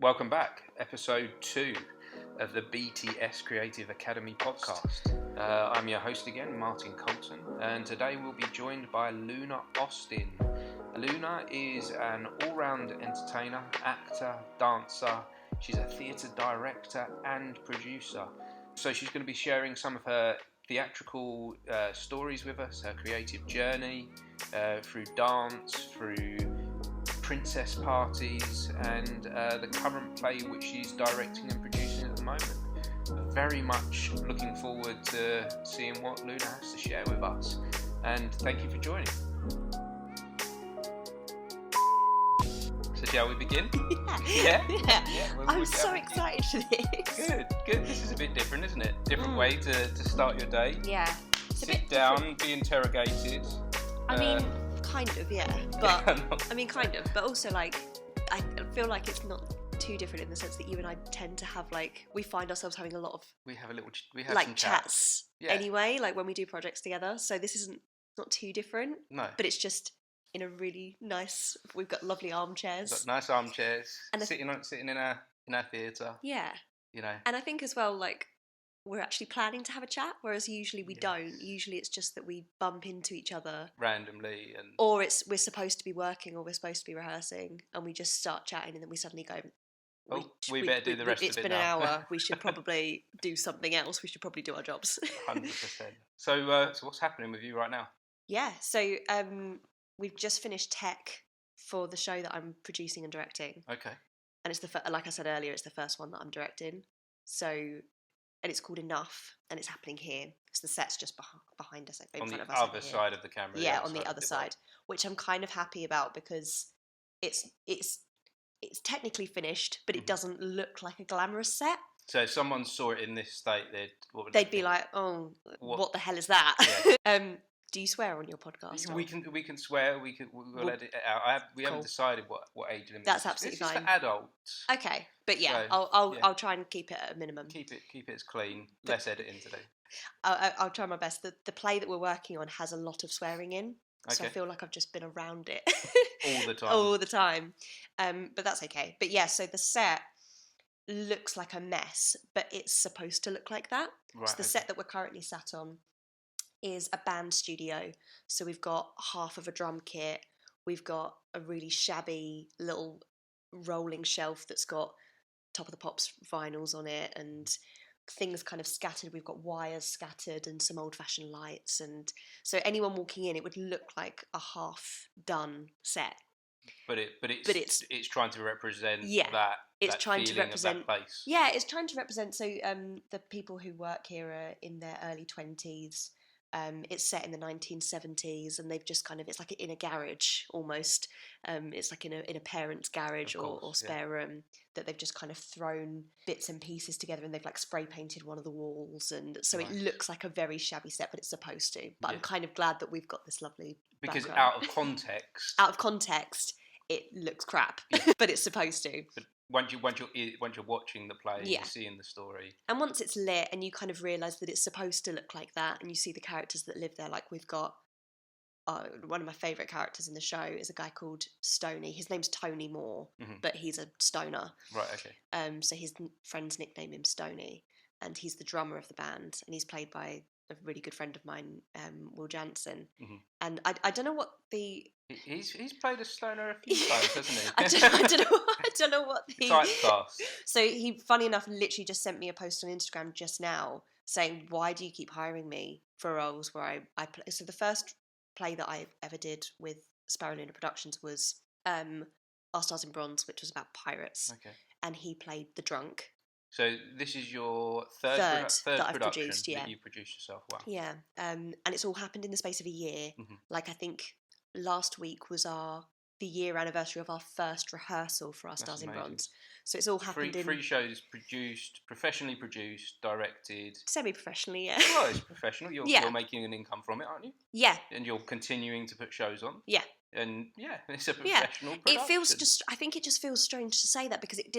Welcome back, episode 2 of the BTS Creative Academy Podcast. I'm your host again, Martin Colton, and today we'll be joined by Luna Austin. Luna is an all-round entertainer, actor, dancer. She's a theatre director and producer. So she's going to be sharing some of her theatrical stories with us, her creative journey through dance, through princess parties, and the current play which she's directing and producing at the moment. Very much looking forward to seeing what Luna has to share with us, and thank you for joining. So shall we begin? Yeah. I'm so excited for this. Good. This is a bit different, isn't it? Different way to start your day. Yeah. It's Sit down, be interrogated. I mean, kind of, yeah. But kind of. But also, like, I feel like it's not too different in the sense that you and I tend to have, like, we find ourselves having a lot of we have like some chats anyway, like when we do projects together. So this isn't not too different. No. But it's just in a really nice. We've got lovely armchairs. We've got nice armchairs. And sitting in our theatre. Yeah. You know. And I think as well, like, we're actually planning to have a chat, whereas usually we don't. Usually it's just that we bump into each other randomly, or we're supposed to be working or we're supposed to be rehearsing, and we just start chatting, and then we suddenly go, we better do the rest of it now. It's been an hour. We should probably do something else. We should probably do our jobs. 100%. So what's happening with you right now? Yeah. So we've just finished tech for the show that I'm producing and directing. Okay. And it's like I said earlier, it's the first one that I'm directing. So. And it's called Enough, and it's happening here. So the set's just behind us, in front of us. On the other side of the camera. Yeah, on the other side, which I'm kind of happy about because it's technically finished, but it doesn't look like a glamorous set. So if someone saw it in this state, they'd be like, "Oh, what the hell is that?" Yeah. Do you swear on your podcast? We can swear. We'll edit it out. We haven't decided what age limit. That's absolutely fine. This is for adults. Okay, but yeah, so, I'll try and keep it at a minimum. Keep it as clean. Less editing to do. I'll try my best. The play that we're working on has a lot of swearing in, so I feel like I've just been around it all the time. But that's okay. But yeah, so the set looks like a mess, but it's supposed to look like that. Right, so the set that we're currently sat on is a band studio. So we've got half of a drum kit. We've got a really shabby little rolling shelf that's got Top of the Pops vinyls on it and things kind of scattered. We've got wires scattered and some old-fashioned lights. And so anyone walking in, it would look like a half-done set. But it's trying to represent that. It's trying to represent that place. Yeah, it's trying to represent. So the people who work here are in their early 20s. It's set in the 1970s, and they've just it's like in a garage almost. It's like in a parent's garage or spare room that they've just kind of thrown bits and pieces together, and they've like spray painted one of the walls, and so it looks like a very shabby set, but it's supposed to. But I'm kind of glad that we've got this lovely because background. out of context, it looks crap, but it's supposed to. But once you're watching the play, you're seeing the story, and once it's lit, and you kind of realise that it's supposed to look like that, and you see the characters that live there. Like we've got one of my favourite characters in the show is a guy called Stoney. His name's Tony Moore, but he's a stoner. Right. Okay. So his friends nickname him Stoney, and he's the drummer of the band, and he's played by a really good friend of mine, Will Jansen. And I don't know what the he's played a stoner a few times, hasn't he? I don't know what the typecast. So he, funny enough, literally just sent me a post on Instagram just now saying, "Why do you keep hiring me for roles where I play?" So the first play that I ever did with Sparrow Luna Productions was Our Stars in Bronze, which was about pirates. Okay. And he played the drunk. So this is your third that I've production produced, that you produced yourself. Wow. Yeah. And it's all happened in the space of a year. Like I think last week was the year anniversary of our first rehearsal for Our Stars in Bronze. So it's all happened in... Three shows professionally produced, directed... Semi-professionally, yeah. Well, it's professional. You're making an income from it, aren't you? Yeah. And you're continuing to put shows on. Yeah. And it's a professional production. It feels I think it just feels strange to say that because it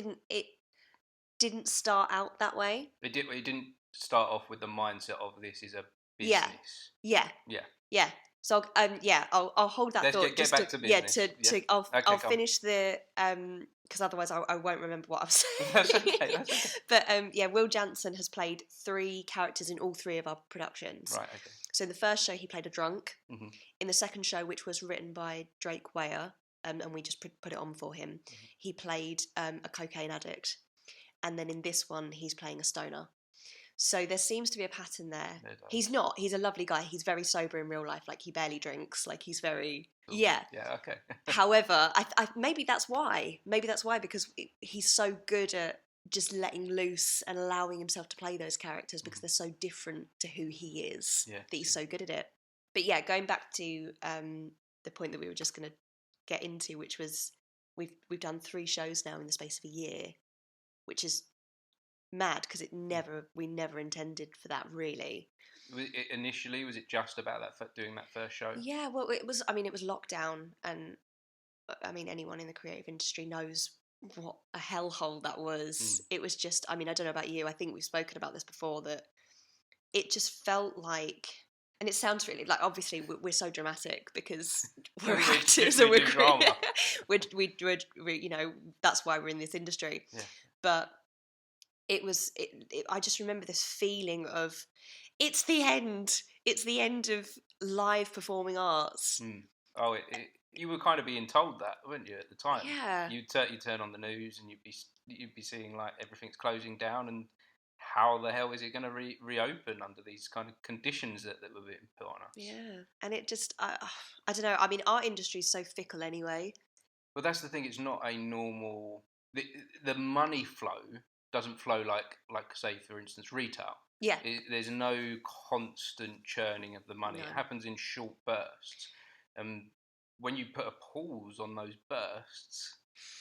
didn't start out that way. It didn't start off with the mindset of this is a business. Yeah. So I'll hold that thought. Let's get back to business. I'll finish the because otherwise I won't remember what I was saying. That's okay. But Will Jansen has played 3 characters in all 3 of our productions. Right, okay. So in the first show, he played a drunk. Mm-hmm. In the second show, which was written by Drake Weyer, and we just put it on for him, he played a cocaine addict. And then in this one, he's playing a stoner. So there seems to be a pattern there. He's not. He's a lovely guy. He's very sober in real life. Like, he barely drinks. Like, he's very... Cool. Yeah. Yeah, okay. However, I maybe that's why. Maybe that's why, because he's so good at just letting loose and allowing himself to play those characters because they're so different to who he is that he's so good at it. But yeah, going back to the point that we were just going to get into, which was we've done 3 shows now in the space of a year, which is mad because we never intended for that, really. Initially, was it just about doing that first show? Yeah, well, it was lockdown, and I mean, anyone in the creative industry knows what a hellhole that was. It was just, I mean, I don't know about you, I think we've spoken about this before, that it just felt like, and it sounds really, like, obviously we're so dramatic because we're actors and we're drama. we're you know, that's why we're in this industry. Yeah. But I just remember this feeling of, it's the end of live performing arts. Oh, you were kind of being told that, weren't you, at the time? Yeah. You'd turn on the news and you'd be seeing like everything's closing down, and how the hell is it going to reopen under these kind of conditions that were being put on us? Yeah, and it just, I don't know. I mean, our industry is so fickle anyway. Well, that's the thing. It's not a normal. The money flow doesn't flow like say, for instance, retail. Yeah. There's no constant churning of the money. No. It happens in short bursts. And when you put a pause on those bursts,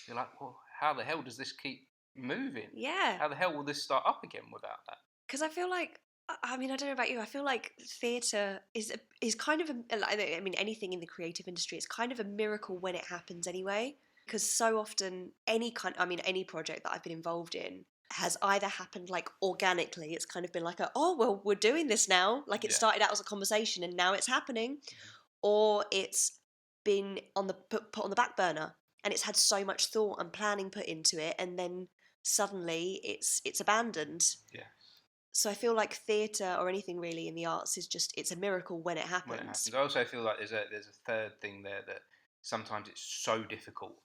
you're like, well, how the hell does this keep moving? Yeah. How the hell will this start up again without that? Because I feel like, I mean, I don't know about you, I feel like theatre is kind of, I mean, anything in the creative industry, it's kind of a miracle when it happens anyway. Because so often, any project that I've been involved in has either happened like organically, it's kind of been like oh, well, we're doing this now. Like, it started out as a conversation and now it's happening. Or it's been put on the back burner and it's had so much thought and planning put into it, and then suddenly it's abandoned. Yeah. So I feel like theatre or anything really in the arts is just, it's a miracle when it happens. I also feel like there's a third thing there, that sometimes it's so difficult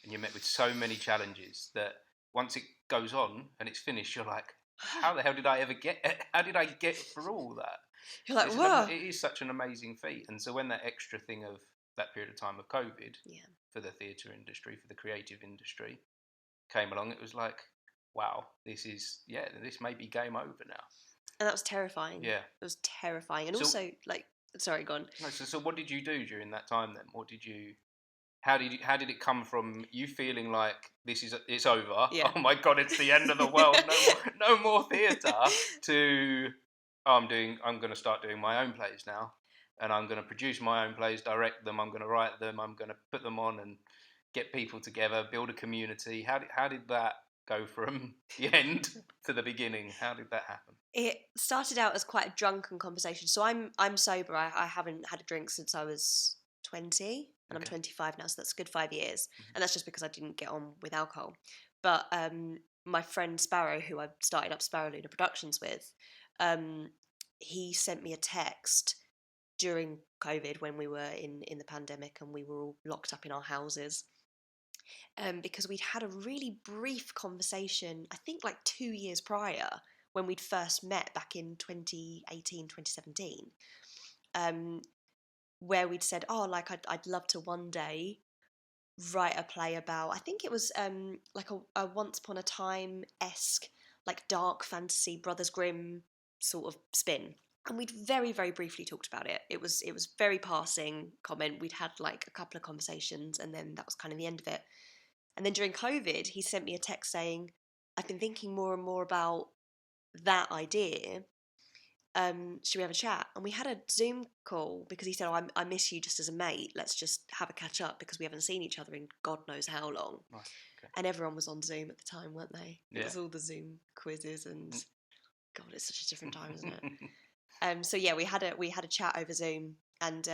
and you're met with so many challenges that once it goes on and it's finished, you're like, how the hell did I get through all that? You're like, whoa. It is such an amazing feat. And so when that extra thing of that period of time of COVID for the theatre industry, for the creative industry came along, it was like, wow, this may be game over now. And that was terrifying. Yeah. It was terrifying. And also, like, sorry, go on. No, so what did you do during that time then? How did it come from you feeling like it's over? Yeah. Oh my God, it's the end of the world. No more theatre. To I'm going to start doing my own plays now, and I'm going to produce my own plays, direct them. I'm going to write them. I'm going to put them on and get people together, build a community. How did that go from the end to the beginning? How did that happen? It started out as quite a drunken conversation. So I'm sober. I haven't had a drink since I was 20, and I'm 25 now, so that's a good 5 years. And that's just because I didn't get on with alcohol. But my friend Sparrow, who I started up Sparrow Luna Productions with, he sent me a text during COVID when we were in the pandemic and we were all locked up in our houses. Because we'd had a really brief conversation, I think like 2 years prior, when we'd first met back in 2018, 2017, where we'd said, oh, like, I'd love to one day write a play about, I think it was like a Once Upon a Time-esque, like dark fantasy, Brothers Grimm sort of spin. And we'd very, very briefly talked about it. It was very passing comment. We'd had like a couple of conversations and then that was kind of the end of it. And then during COVID, he sent me a text saying, I've been thinking more and more about that idea. Should we have a chat? And we had a Zoom call because he said, I miss you just as a mate. Let's just have a catch up because we haven't seen each other in God knows how long. Right, okay. And everyone was on Zoom at the time, weren't they? Yeah. It was all the Zoom quizzes and God, it's such a different time, isn't it? So yeah, we had a chat over Zoom, and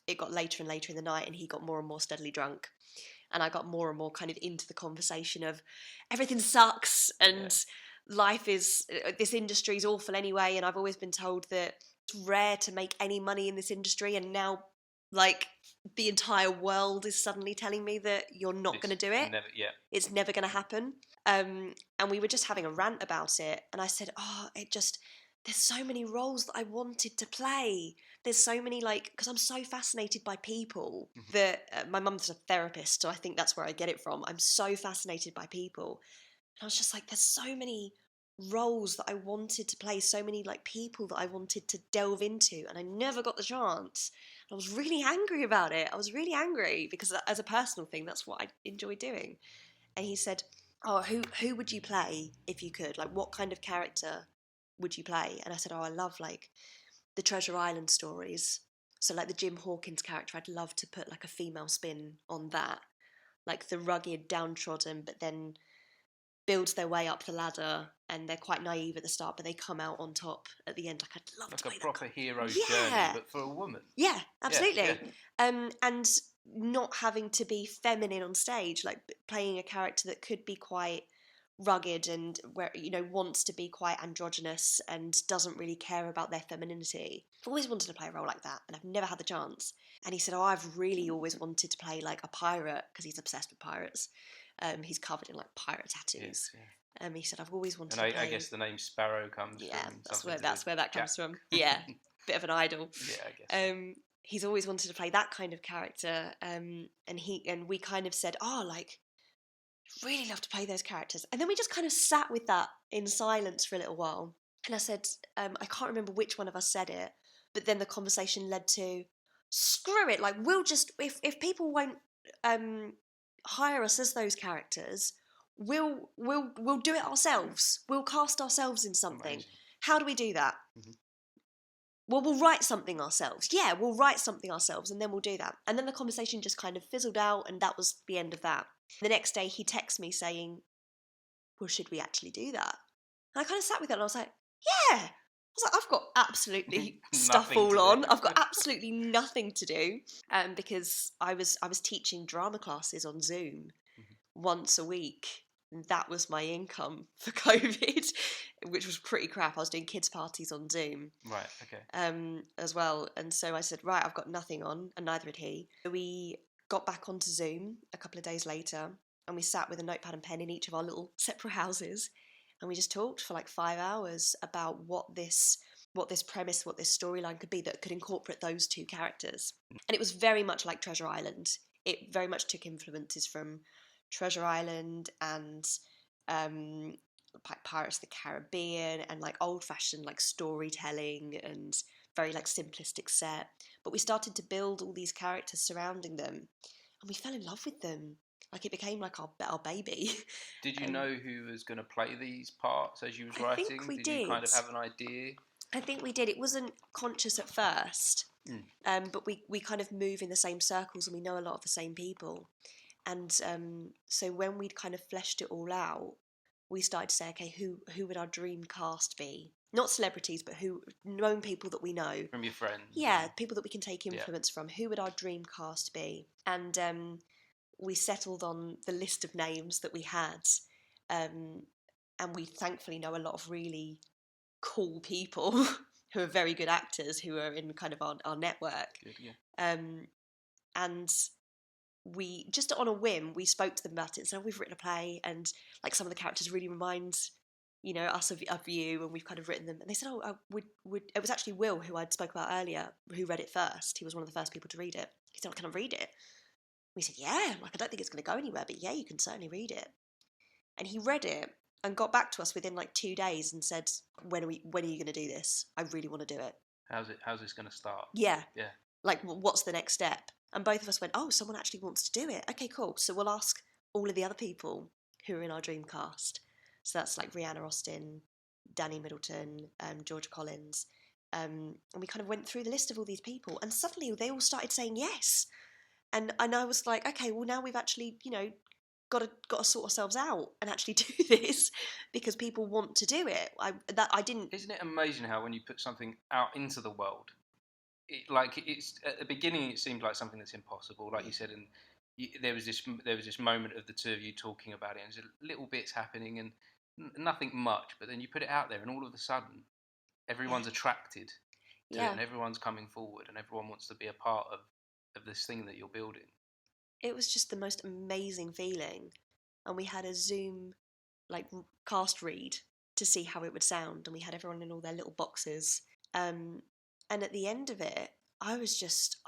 it got later and later in the night and he got more and more steadily drunk. And I got more and more kind of into the conversation of everything sucks and life is, this industry is awful anyway. And I've always been told that it's rare to make any money in this industry. And now, like, the entire world is suddenly telling me that you're not going to do it. It's never going to happen. And we were just having a rant about it. And I said, there's so many roles that I wanted to play. There's so many, like, because I'm so fascinated by people that my mum's a therapist, so I think that's where I get it from. I'm so fascinated by people. And I was just like, there's so many roles that I wanted to play, so many, like, people that I wanted to delve into, and I never got the chance. And I was really angry about it. I was really angry because as a personal thing, that's what I enjoy doing. And he said, oh, who would you play if you could? Like, what kind of character would you play? And I said, oh, I love, like, the Treasure Island stories. So, like, the Jim Hawkins character, I'd love to put, like, a female spin on that. Like, the rugged, downtrodden, but then builds their way up the ladder, and they're quite naive at the start, but they come out on top at the end. Like, I'd love to play like a proper hero's journey, but for a woman. Yeah, absolutely. And not having to be feminine on stage, like playing a character that could be quite rugged and where, you know, wants to be quite androgynous and doesn't really care about their femininity. I've always wanted to play a role like that, and I've never had the chance. And he said, oh, I've really always wanted to play, like, a pirate, because he's obsessed with pirates. He's covered in, like, pirate tattoos. He said, I've always wanted to play... I guess the name Sparrow comes from... that's where that comes from. Yeah, bit of an idol. Yeah, I guess. He's always wanted to play that kind of character. And we kind of said, oh, like, really love to play those characters. And then we just kind of sat with that in silence for a little while. And I said, I can't remember which one of us said it, but then the conversation led to, screw it, like, we'll just, if people won't hire us as those characters, we'll do it ourselves. We'll cast ourselves in something. Amazing. How do we do that? Mm-hmm. Well, we'll write something ourselves. Yeah, we'll write something ourselves, and then we'll do that. And then the conversation just kind of fizzled out, and that was the end of that. The next day, he texts me saying, well, should we actually do that? And I kind of sat with it, and I was like, yeah. I was like, I've got absolutely stuff all on. I've got absolutely nothing to do, because I was teaching drama classes on Zoom once a week. And that was my income for COVID, which was pretty crap. I was doing kids' parties on Zoom. Right, okay. As well. And so I said, right, I've got nothing on, and neither had he. We got back onto Zoom a couple of days later, and we sat with a notepad and pen in each of our little separate houses, and we just talked for like 5 hours about what this premise, what this storyline could be that could incorporate those two characters. And it was very much like Treasure Island. It very much took influences from Treasure Island and like Pirates of the Caribbean and like old-fashioned like storytelling and very like simplistic set. But we started to build all these characters surrounding them, and we fell in love with them. Like, it became like our baby. Did you know who was going to play these parts as you was writing? I think we did. You kind of have an idea? I think we did. It wasn't conscious at first, but we kind of move in the same circles, and we know a lot of the same people. And so when we'd kind of fleshed it all out, we started to say, okay, who would our dream cast be? Not celebrities, but known people that we know. From your friends. Yeah, people that we can take influence from. Who would our dream cast be? And we settled on the list of names that we had. And we thankfully know a lot of really cool people who are very good actors who are in kind of our network. Good, yeah. And we, just on a whim, we spoke to them about it and said, we've written a play, and like some of the characters really remind, you know, us of you, and we've kind of written them. And they said, would it was actually Will, who I'd spoke about earlier, who read it first. He was one of the first people to read it. He said, can I read it? We said, yeah, like, I don't think it's going to go anywhere, but yeah, you can certainly read it. And he read it and got back to us within like 2 days and said, when are you going to do this? I really want to do it. How's this going to start? Yeah. Yeah. Like, what's the next step? And both of us went, oh, someone actually wants to do it. Okay, cool. So we'll ask all of the other people who are in our dream cast. So that's like Rihanna Austin, Danny Middleton, Georgia Collins. And we kind of went through the list of all these people, and suddenly they all started saying yes. And I was like, okay, well, now we've actually, you know, got to sort ourselves out and actually do this, because people want to do it. I didn't. Isn't it amazing how when you put something out into the world, it's at the beginning it seemed like something that's impossible, like you said, and there was this moment of the two of you talking about it, and there's little bits happening and nothing much, but then you put it out there, and all of a sudden, everyone's attracted to it, and everyone's coming forward, and everyone wants to be a part of this thing that you're building. It was just the most amazing feeling, and we had a Zoom cast read to see how it would sound, and we had everyone in all their little boxes. And at the end of it, I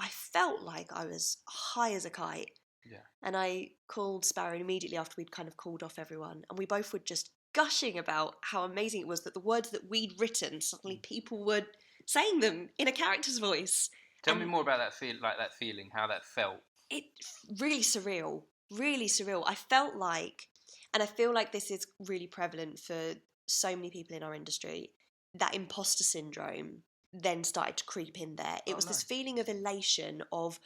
felt like I was high as a kite. Yeah. And I called Sparrow immediately after we'd kind of called off everyone, and we both were just gushing about how amazing it was that the words that we'd written, suddenly people were saying them in a character's voice. Tell me more about that feeling, how that felt. It really surreal. I felt like, and I feel like this is really prevalent for so many people in our industry, that imposter syndrome then started to creep in there. It was this feeling of elation of,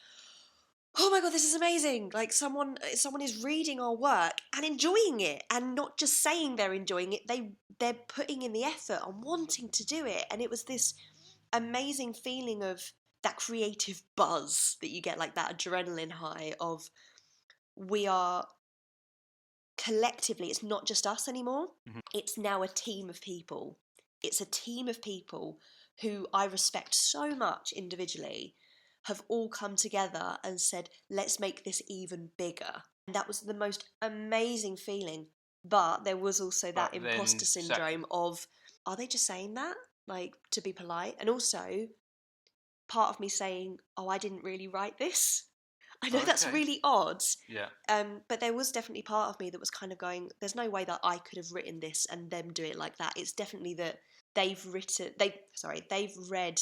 oh my God, this is amazing. Like someone is reading our work and enjoying it, and not just saying they're enjoying it, they're putting in the effort and wanting to do it. And it was this amazing feeling of that creative buzz that you get, like that adrenaline high of, we are collectively, it's not just us anymore. Mm-hmm. It's now a team of people. It's a team of people who I respect so much individually, have all come together and said, let's make this even bigger. And that was the most amazing feeling. But there was also that imposter syndrome of, are they just saying that? Like, to be polite? And also, part of me saying, oh, I didn't really write this. I know that's really odd. Yeah. But there was definitely part of me that was kind of going, there's no way that I could have written this and them do it like that. It's definitely that they've read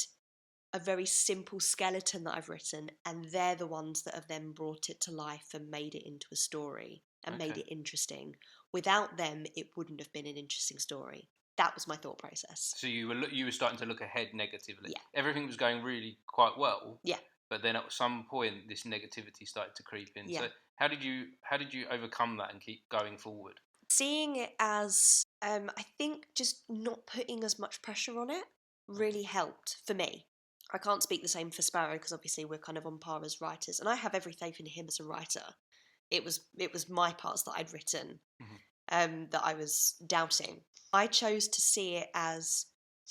a very simple skeleton that I've written, and they're the ones that have then brought it to life and made it into a story and made it interesting. Without them, it wouldn't have been an interesting story. That was my thought process. So you were starting to look ahead negatively. Yeah. Everything was going really quite well. Yeah. But then at some point, this negativity started to creep in. Yeah. So how did you overcome that and keep going forward? Seeing it as, I think just not putting as much pressure on it really helped for me. I can't speak the same for Sparrow because obviously we're kind of on par as writers, and I have every faith in him as a writer. It was my parts that I'd written that I was doubting. I chose to see it as,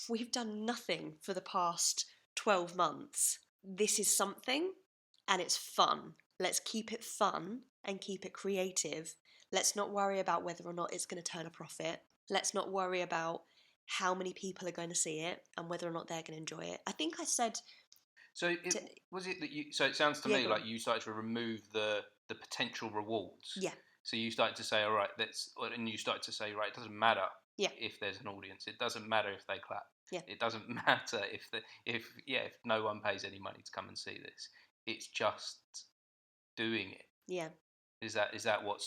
we've done nothing for the past 12 months. This is something, and it's fun. Let's keep it fun and keep it creative. Let's not worry about whether or not it's going to turn a profit. Let's not worry about how many people are going to see it and whether or not they're going to enjoy it. I think I said... So was it that you... So it sounds to me like you started to remove the potential rewards. Yeah. So you started to say, all right, and you started to say, right, it doesn't matter if there's an audience. It doesn't matter if they clap. Yeah. It doesn't matter if no one pays any money to come and see this. It's just doing it. Yeah. Is that what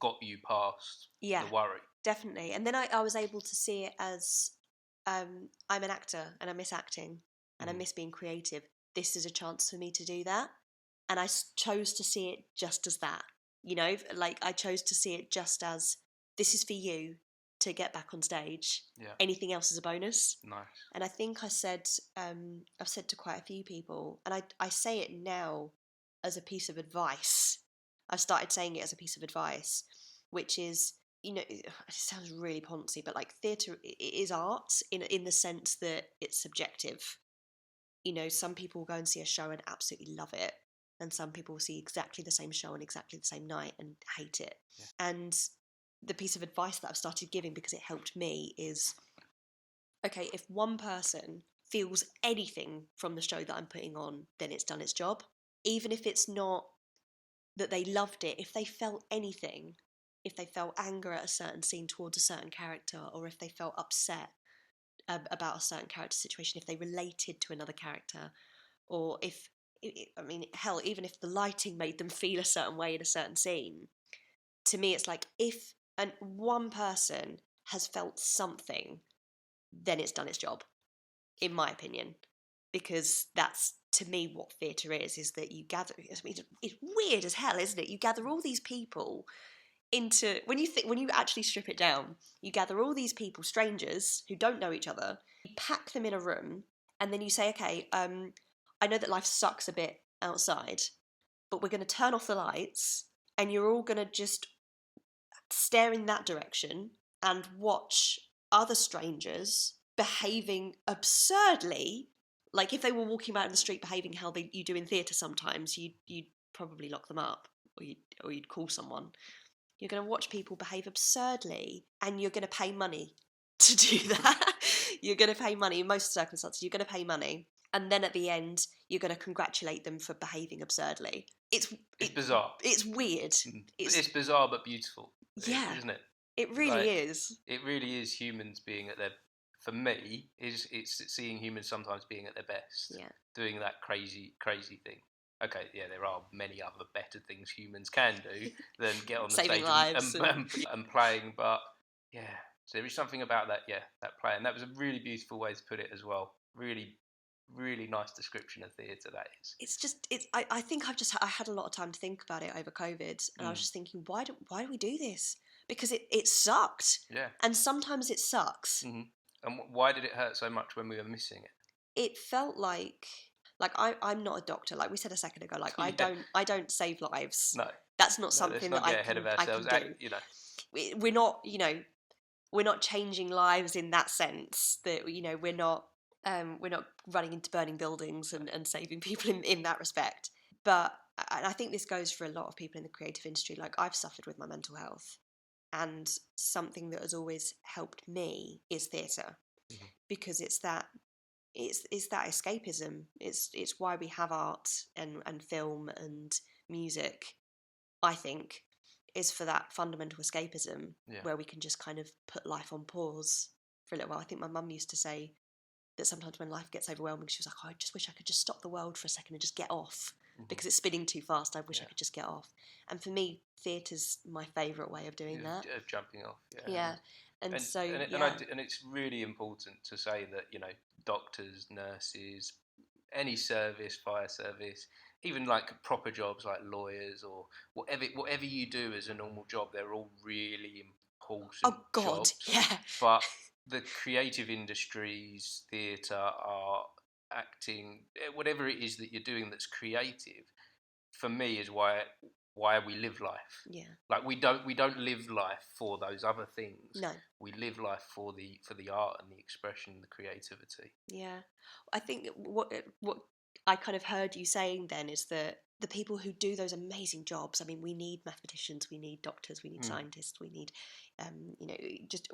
got you past the worry? Definitely. And then I was able to see it as, I'm an actor and I miss acting and I miss being creative. This is a chance for me to do that. And I chose to see it just as that. You know, like I chose to see it just as, this is for you to get back on stage. Yeah. Anything else is a bonus. Nice. And I think I said, I've said to quite a few people, and I say it now as a piece of advice. I've started saying it as a piece of advice, which is, you know, it sounds really poncy, but like theatre is art in the sense that it's subjective. You know, some people will go and see a show and absolutely love it, and some people will see exactly the same show on exactly the same night and hate it. Yeah. And the piece of advice that I've started giving, because it helped me, is, okay, if one person feels anything from the show that I'm putting on, then it's done its job. Even if it's not that they loved it, if they felt anything, if they felt anger at a certain scene towards a certain character, or if they felt upset about a certain character situation, if they related to another character, or if, I mean, hell, even if the lighting made them feel a certain way in a certain scene, to me it's like, if one person has felt something, then it's done its job, in my opinion. Because that's, to me, what theatre is that you gather, I mean, it's weird as hell, isn't it? You gather all these people into, when you actually strip it down, you gather all these people, strangers who don't know each other, you pack them in a room, and then you say, okay, I know that life sucks a bit outside, but we're going to turn off the lights, and you're all going to just stare in that direction and watch other strangers behaving absurdly. Like if they were walking about in the street behaving how you do in theatre sometimes, you'd probably lock them up, or you'd call someone. You're going to watch people behave absurdly, and you're going to pay money to do that. You're going to pay money. In most circumstances, you're going to pay money. And then at the end, you're going to congratulate them for behaving absurdly. It's bizarre. It's weird. It's bizarre but beautiful. Yeah. Isn't it? It really is. It really is humans being at their... For me, it's seeing humans sometimes being at their best. Yeah. Doing that crazy thing. Okay, yeah, there are many other better things humans can do than get on the Saving stage lives and playing, but yeah, so there is something about that, that play, and that was a really beautiful way to put it as well. Really, really nice description of theatre, that is. It's just, I think I had a lot of time to think about it over COVID, and I was just thinking, why do we do this? Because it sucked. Yeah. And sometimes it sucks. Mm-hmm. And why did it hurt so much when we were missing it? It felt like I'm not a doctor, like we said a second ago. Like I don't save lives. No, that's not something that I can do. You know, we're not, we're not changing lives in that sense. That we're not running into burning buildings and saving people in that respect. But I think this goes for a lot of people in the creative industry. Like I've suffered with my mental health, and something that has always helped me is theatre, because it's that escapism. It's why we have art and film and music, I think, is for that fundamental escapism, where we can just kind of put life on pause for a little while. I think my mum used to say that sometimes when life gets overwhelming, she was like, I just wish I could just stop the world for a second and just get off, because it's spinning too fast. I wish I could just get off. And for me, theatre's my favourite way of doing that. Jumping off. Yeah. And it's really important to say that, doctors, nurses, any service, fire service, even like proper jobs like lawyers or whatever you do as a normal job, they're all really important. Oh God, jobs. yeah. But the creative industries, theatre, art, acting, whatever it is that you're doing that's creative, for me is why we live life. Yeah. Like we don't live life for those other things. No. We live life for the art and the expression, the creativity. Yeah. I think what I kind of heard you saying then is that the people who do those amazing jobs, I mean, we need mathematicians, we need doctors, we need scientists, we need, just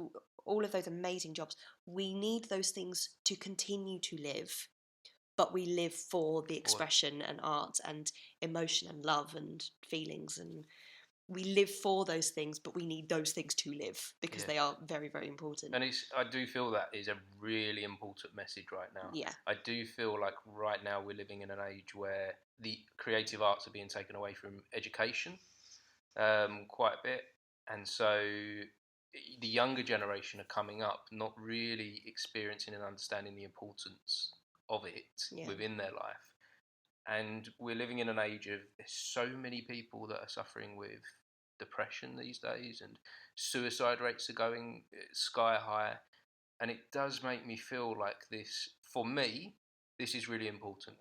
all of those amazing jobs. We need those things to continue to live, but we live for the expression and art and emotion and love and feelings, and we live for those things, but we need those things to live because they are very, very important. And I do feel that is a really important message right now. Yeah. I do feel like right now we're living in an age where the creative arts are being taken away from education quite a bit. And so the younger generation are coming up not really experiencing and understanding the importance of it within their life. And we're living in an age of there's so many people that are suffering with depression these days, and suicide rates are going sky high. And it does make me feel like this, for me, this is really important,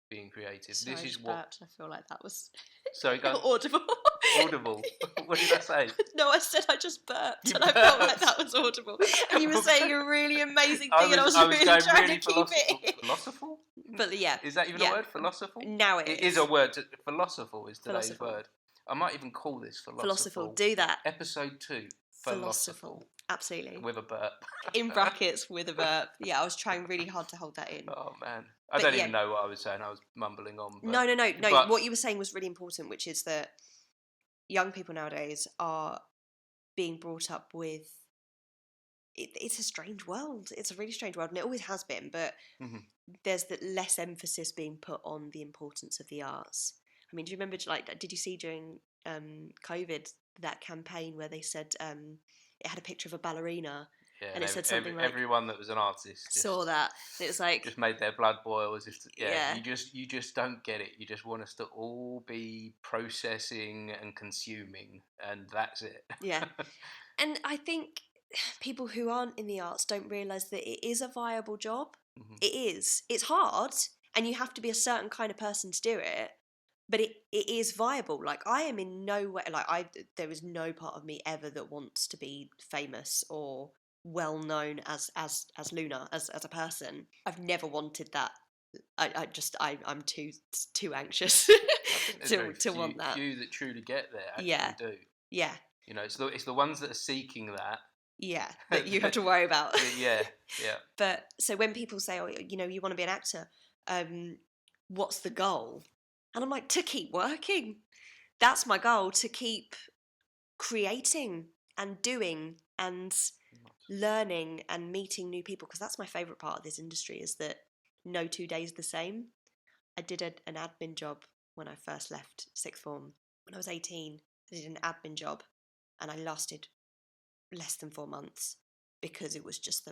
being creative. Sorry, this is burped. I feel like that was audible. Audible. What did I say? No, I said I just burped, and I felt like that was audible. And you were saying a really amazing thing, and I was really trying to keep it. Philosophical? But yeah. Is that even a word? Philosophical? Now it is. It is a word. Philosophical is today's word. I might even call this philosophical. Do that. Episode 2. Philosophical. Absolutely. With a burp. In brackets, with a burp. Yeah, I was trying really hard to hold that in. Oh, man. I don't even know what I was saying. I was mumbling on. But, No. But what you were saying was really important, which is that young people nowadays are being brought up with... It's a strange world. It's a really strange world, and it always has been, but there's that less emphasis being put on the importance of the arts. I mean, do you remember, did you see during COVID that campaign where they said it had a picture of a ballerina, and it said something like... Everyone that was an artist saw that. It was like... just made their blood boil. As if you just don't get it. You just want us to all be processing and consuming, and that's it. Yeah. And I think people who aren't in the arts don't realise that it is a viable job. It is. It's hard, and you have to be a certain kind of person to do it, but it is viable. Like, I am in no way, like, there is no part of me ever that wants to be famous or well known as Luna, as a person. I've never wanted that. I'm too anxious to want that. Few that truly get there actually do. Yeah. You know, it's the ones that are seeking that. Yeah, that you have to worry about. Yeah. But so when people say, oh, you know, you want to be an actor, what's the goal? And I'm like, to keep working. That's my goal, to keep creating and doing and learning and meeting new people, because that's my favourite part of this industry, is that no 2 days the same. I did an admin job when I first left sixth form. When I was 18, I did an admin job and I lasted less than 4 months because it was just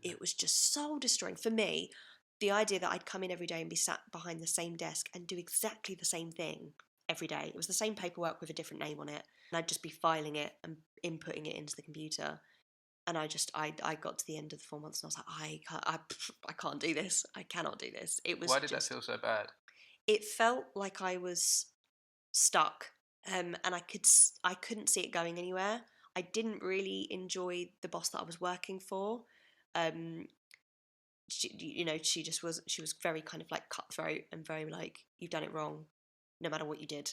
it was just soul destroying. For me, the idea that I'd come in every day and be sat behind the same desk and do exactly the same thing every day. It was the same paperwork with a different name on it. And I'd just be filing it and inputting it into the computer. And I got to the end of the 4 months and I was like, I can't do this. I cannot do this. It was. Why did that feel so bad? It felt like I was stuck, and I couldn't see it going anywhere. I didn't really enjoy the boss that I was working for. She was very kind of like cutthroat and very like, you've done it wrong, no matter what you did.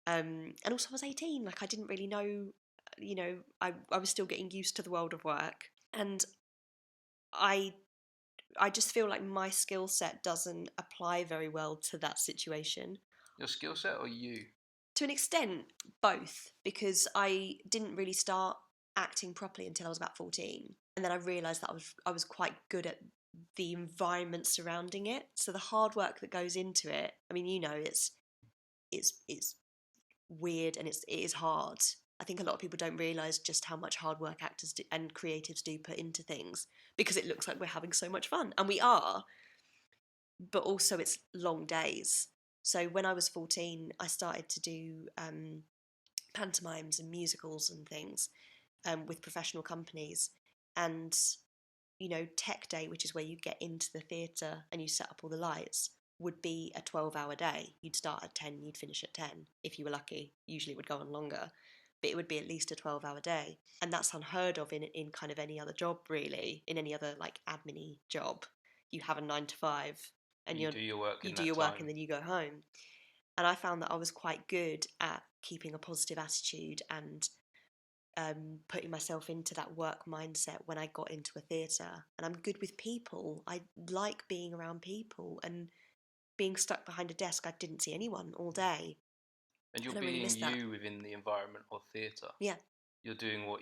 And also I was 18, like I didn't really know, you know, I was still getting used to the world of work, and I just feel like my skill set doesn't apply very well to that situation. Your skill set or you? To an extent, both, because I didn't really start acting properly until I was about 14, and then I realised that I was quite good at the environment surrounding it. So the hard work that goes into it, I mean, you know, it's weird and it is hard. I think a lot of people don't realise just how much hard work actors and creatives do put into things, because it looks like we're having so much fun, and we are, but also it's long days. So when I was 14, I started to do pantomimes and musicals and things with professional companies. And, you know, tech day, which is where you get into the theatre and you set up all the lights, would be a 12-hour day. You'd start at 10, you'd finish at 10, if you were lucky. Usually it would go on longer, but it would be at least a 12-hour day. And that's unheard of in kind of any other job, really, in any other like admin-y job. You have a 9 to 5 and you do your work and then you go home. And I found that I was quite good at keeping a positive attitude and putting myself into that work mindset when I got into a theatre. And I'm good with people. I like being around people, and being stuck behind a desk, I didn't see anyone all day. And you're being you within the environment of theatre. Yeah. You're doing what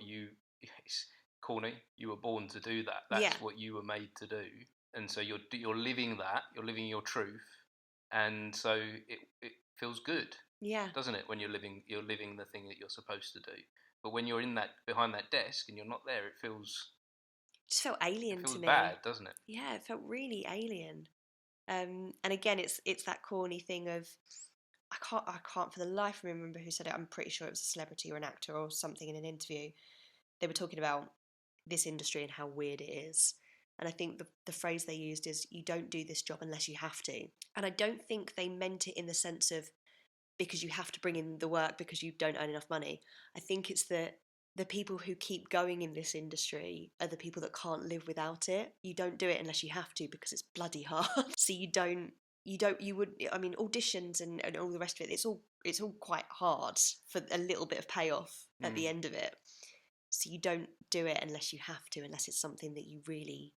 it's corny, you were born to do that. That's what you were made to do. And so you're living that, you're living your truth. And so it feels good. Yeah. Doesn't it, when you're living the thing that you're supposed to do. But when you're behind that desk and you're not there, it just felt alien to me. It feels bad, doesn't it? Yeah, it felt really alien. And again, it's that corny thing of, I can't for the life of me remember who said it. I'm pretty sure it was a celebrity or an actor or something in an interview. They were talking about this industry and how weird it is. And I think the phrase they used is, you don't do this job unless you have to. And I don't think they meant it in the sense of because you have to bring in the work because you don't earn enough money. I think it's that the people who keep going in this industry are the people that can't live without it. You don't do it unless you have to because it's bloody hard. So auditions and all the rest of it, it's all quite hard for a little bit of payoff at the end of it. So you don't do it unless you have to, unless it's something that you really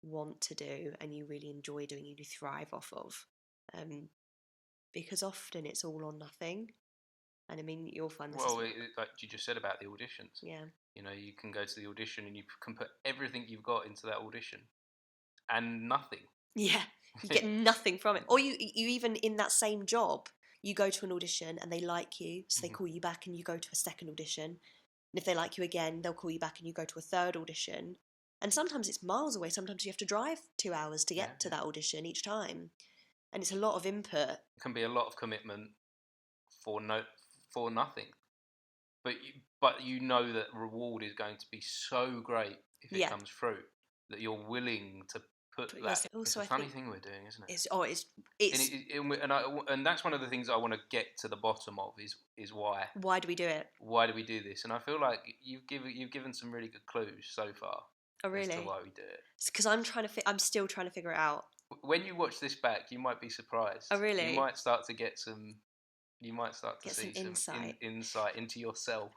want to do and you really enjoy doing, you thrive off of. Because often it's all or nothing. And I mean, you'll find this. Well, like you just said about the auditions. Yeah. You know, you can go to the audition and you can put everything you've got into that audition and nothing. Yeah. You get nothing from it. Or you even in that same job, you go to an audition and they like you, so they call you back and you go to a second audition. And if they like you again, they'll call you back and you go to a third audition. And sometimes it's miles away. Sometimes you have to drive 2 hours to get to that audition each time. And it's a lot of input. It can be a lot of commitment for nothing. But you know that reward is going to be so great if it comes through, that you're willing to put that. It's a funny thing we're doing, isn't it? And that's one of the things I want to get to the bottom of is why. Why do we do it? Why do we do this? And I feel like you've given some really good clues so far. Oh, really? As to why we do it. Because I'm still trying to figure it out. When you watch this back, you might be surprised. Oh, really? You might start to get some. You might start to see some insight into yourself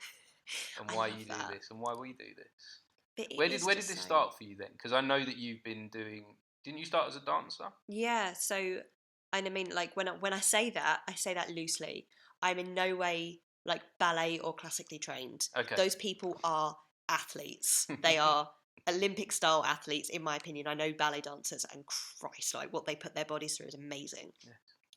and why you do this and why we do this. But where did this start for you then? Because I know that you've been doing. Didn't you start as a dancer? Yeah. So, and I mean, like when I say that loosely. I'm in no way like ballet or classically trained. Okay. Those people are athletes. They are Olympic style athletes, in my opinion. I know ballet dancers, and Christ, like what they put their bodies through is amazing. Yeah.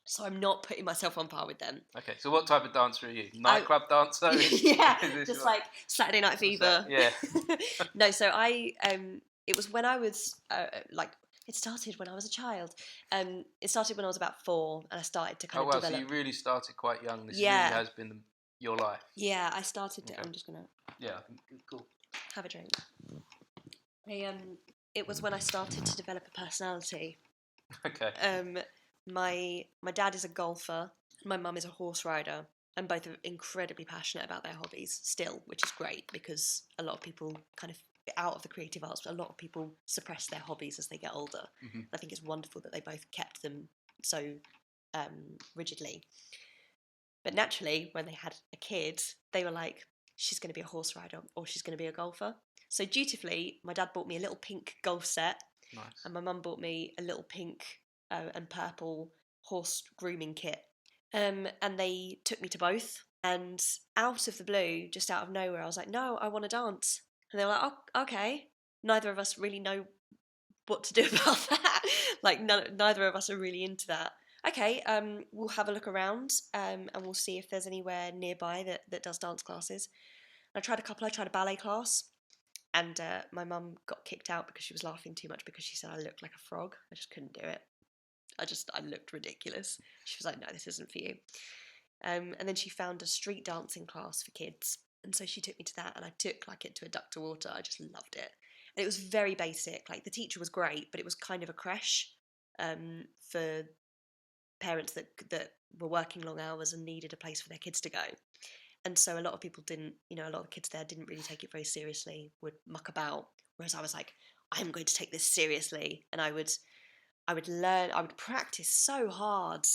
So I'm not putting myself on par with them. Okay, so what type of dancer are you? Nightclub dancer? Yeah, just like Saturday Night Fever. Yeah. No, so it was when I was it started when I was a child. It started when I was about 4, and I started to kind of develop. So you really started quite young. This really has been your life. Yeah, I started. Okay. I'm just gonna. Yeah, cool. Have a drink. It was when I started to develop a personality. Okay. My dad is a golfer. My mum is a horse rider, and both are incredibly passionate about their hobbies still, which is great because a lot of people kind of out of the creative arts, but a lot of people suppress their hobbies as they get older. Mm-hmm. I think it's wonderful that they both kept them so rigidly. But naturally, when they had a kid, they were like, she's going to be a horse rider or she's going to be a golfer. So dutifully, my dad bought me a little pink golf set. Nice. And my mum bought me a little pink and purple horse grooming kit. And they took me to both. And out of the blue, just out of nowhere, I was like, no, I want to dance. And they were like, oh, okay. Neither of us really know what to do about that. Like, neither of us are really into that. Okay, we'll have a look around and we'll see if there's anywhere nearby that does dance classes. And I tried a couple. I tried a ballet class. And my mum got kicked out because she was laughing too much because she said I looked like a frog. I just couldn't do it. I looked ridiculous. She was like, no, this isn't for you. And then she found a street dancing class for kids. And so she took me to that, and I took it to a duck to water. I just loved it. And it was very basic. Like, the teacher was great, but it was kind of a creche for parents that were working long hours and needed a place for their kids to go. And so a lot of people didn't, a lot of kids there didn't really take it very seriously, would muck about. Whereas I was like, I'm going to take this seriously. And I would learn, I would practice so hard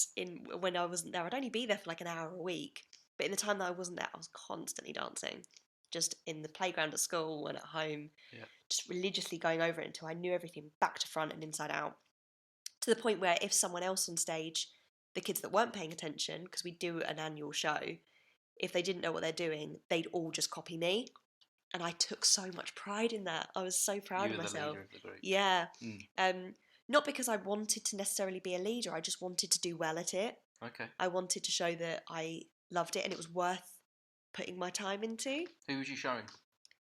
when I wasn't there. I'd only be there for like an hour a week. But in the time that I wasn't there, I was constantly dancing. Just in the playground at school and at home. Yeah. Just religiously going over it until I knew everything back to front and inside out. To the point where if someone else on stage, the kids that weren't paying attention, because we do an annual show, if they didn't know what they're doing, they'd all just copy me. And I took so much pride in that. I was so proud of myself. You were the leader of the group. Yeah. Not because I wanted to necessarily be a leader. I just wanted to do well at it. Okay. I wanted to show that I loved it and it was worth putting my time into. Who was you showing?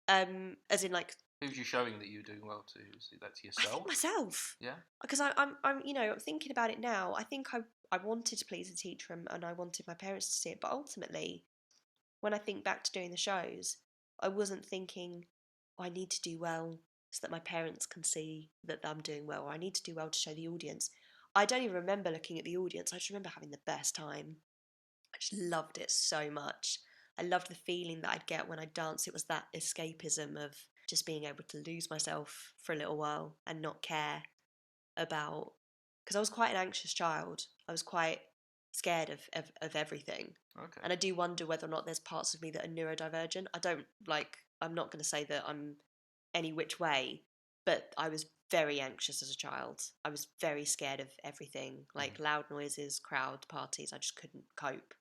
As in, like... Who was you showing that you were doing well to? Was that to yourself? I think myself. Yeah? Because I'm thinking about it now. I think I wanted to please the teacher and I wanted my parents to see it. But ultimately, when I think back to doing the shows, I wasn't thinking, I need to do well so that my parents can see that I'm doing well, or I need to do well to show the audience. I don't even remember looking at the audience. I just remember having the best time. I just loved it so much. I loved the feeling that I'd get when I danced. It was that escapism of just being able to lose myself for a little while and not care about... Because I was quite an anxious child. I was quite scared of everything. Okay. And I do wonder whether or not there's parts of me that are neurodivergent. I'm not going to say that I'm any which way, but I was very anxious as a child. I was very scared of everything, like loud noises, crowd parties. I just couldn't cope.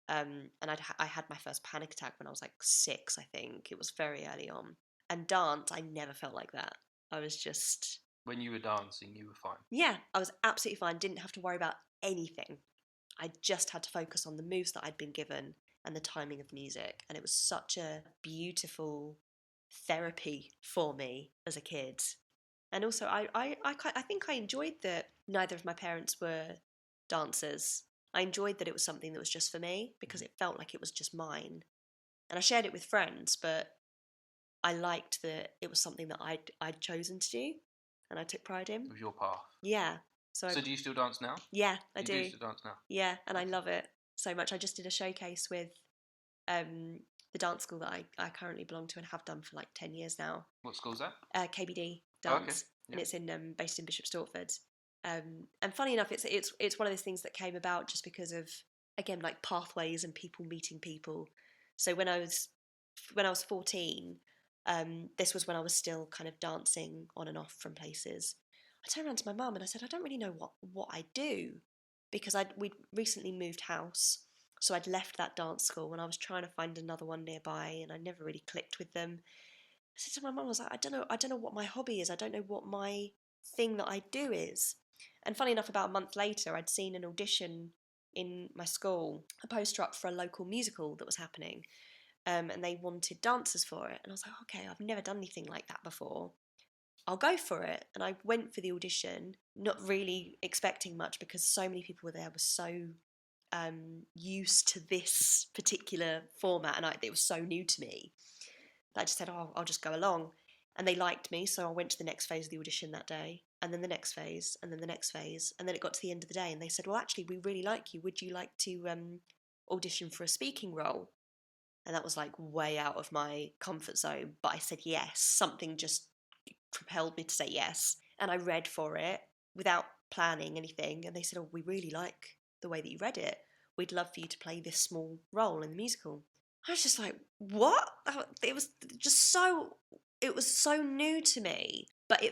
And I had my first panic attack when I was like 6, I think. It was very early on. And dance, I never felt like that. I was just... When you were dancing, you were fine? Yeah, I was absolutely fine. Didn't have to worry about anything. I just had to focus on the moves that I'd been given and the timing of music. And it was such a beautiful therapy for me as a kid. And also, I think I enjoyed that neither of my parents were dancers. I enjoyed that it was something that was just for me because it felt like it was just mine. And I shared it with friends, but I liked that it was something that I'd chosen to do. and I took pride in. It was your path. Yeah. So do you still dance now? Yeah, I do. You do still dance now? Yeah, and I love it so much. I just did a showcase with the dance school that I currently belong to and have done for like 10 years now. What school's that? KBD Dance, and it's based in Bishop Stortford. And funny enough, it's one of those things that came about just because of, again, like pathways and people meeting people. So when I was 14, this was when I was still kind of dancing on and off from places. I turned around to my mum and I said, I don't really know what I do, because we'd recently moved house. So I'd left that dance school and I was trying to find another one nearby, and I never really clicked with them. I said to my mum, I was like, I don't know what my hobby is. I don't know what my thing that I do is. And funny enough, about a month later, I'd seen an audition in my school, a poster up for a local musical that was happening, and they wanted dancers for it. And I was like, okay, I've never done anything like that before. I'll go for it. And I went for the audition, not really expecting much because so many people were there, were so used to this particular format, and it was so new to me. I just said, I'll just go along. And they liked me, so I went to the next phase of the audition that day, and then the next phase, and then the next phase. And then it got to the end of the day, and they said, well, actually, we really like you. Would you like to audition for a speaking role? And that was like way out of my comfort zone. But I said yes. Something just propelled me to say yes. And I read for it without planning anything. And they said, oh, we really like the way that you read it. We'd love for you to play this small role in the musical. I was just like, what? It was so new to me, but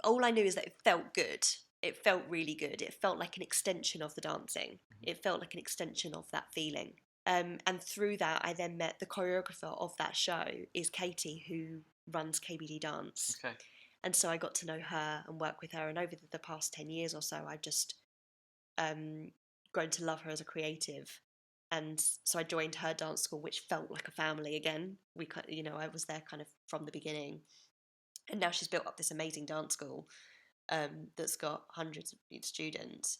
all I knew is that it felt good. It felt really good. It felt like an extension of the dancing. It felt like an extension of that feeling. And through that, I then met the choreographer of that show, is Katie, who runs KBD Dance. Okay. And so I got to know her and work with her. And over the past 10 years or so, I just grown to love her as a creative. And so I joined her dance school, which felt like a family again. I was there kind of from the beginning. And now she's built up this amazing dance school that's got hundreds of students.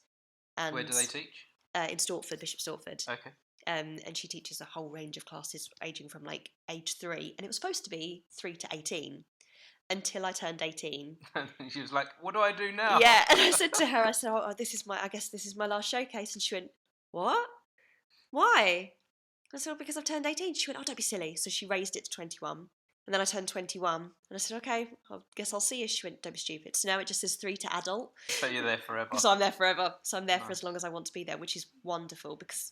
And where do they teach? In Stortford, Bishop Stortford. Okay. And she teaches a whole range of classes ranging from like age 3. And it was supposed to be 3 to 18 until I turned 18. She was like, what do I do now? Yeah. And I said to her, I said, I guess this is my last showcase. And she went, what? Why? I said, because I've turned 18. She went, oh, don't be silly. So she raised it to 21. And then I turned 21. And I said, okay, I guess I'll see you. She went, don't be stupid. So now it just says 3 to adult. So you're there forever. So I'm there forever. So I'm there for as long as I want to be there, which is wonderful. Because,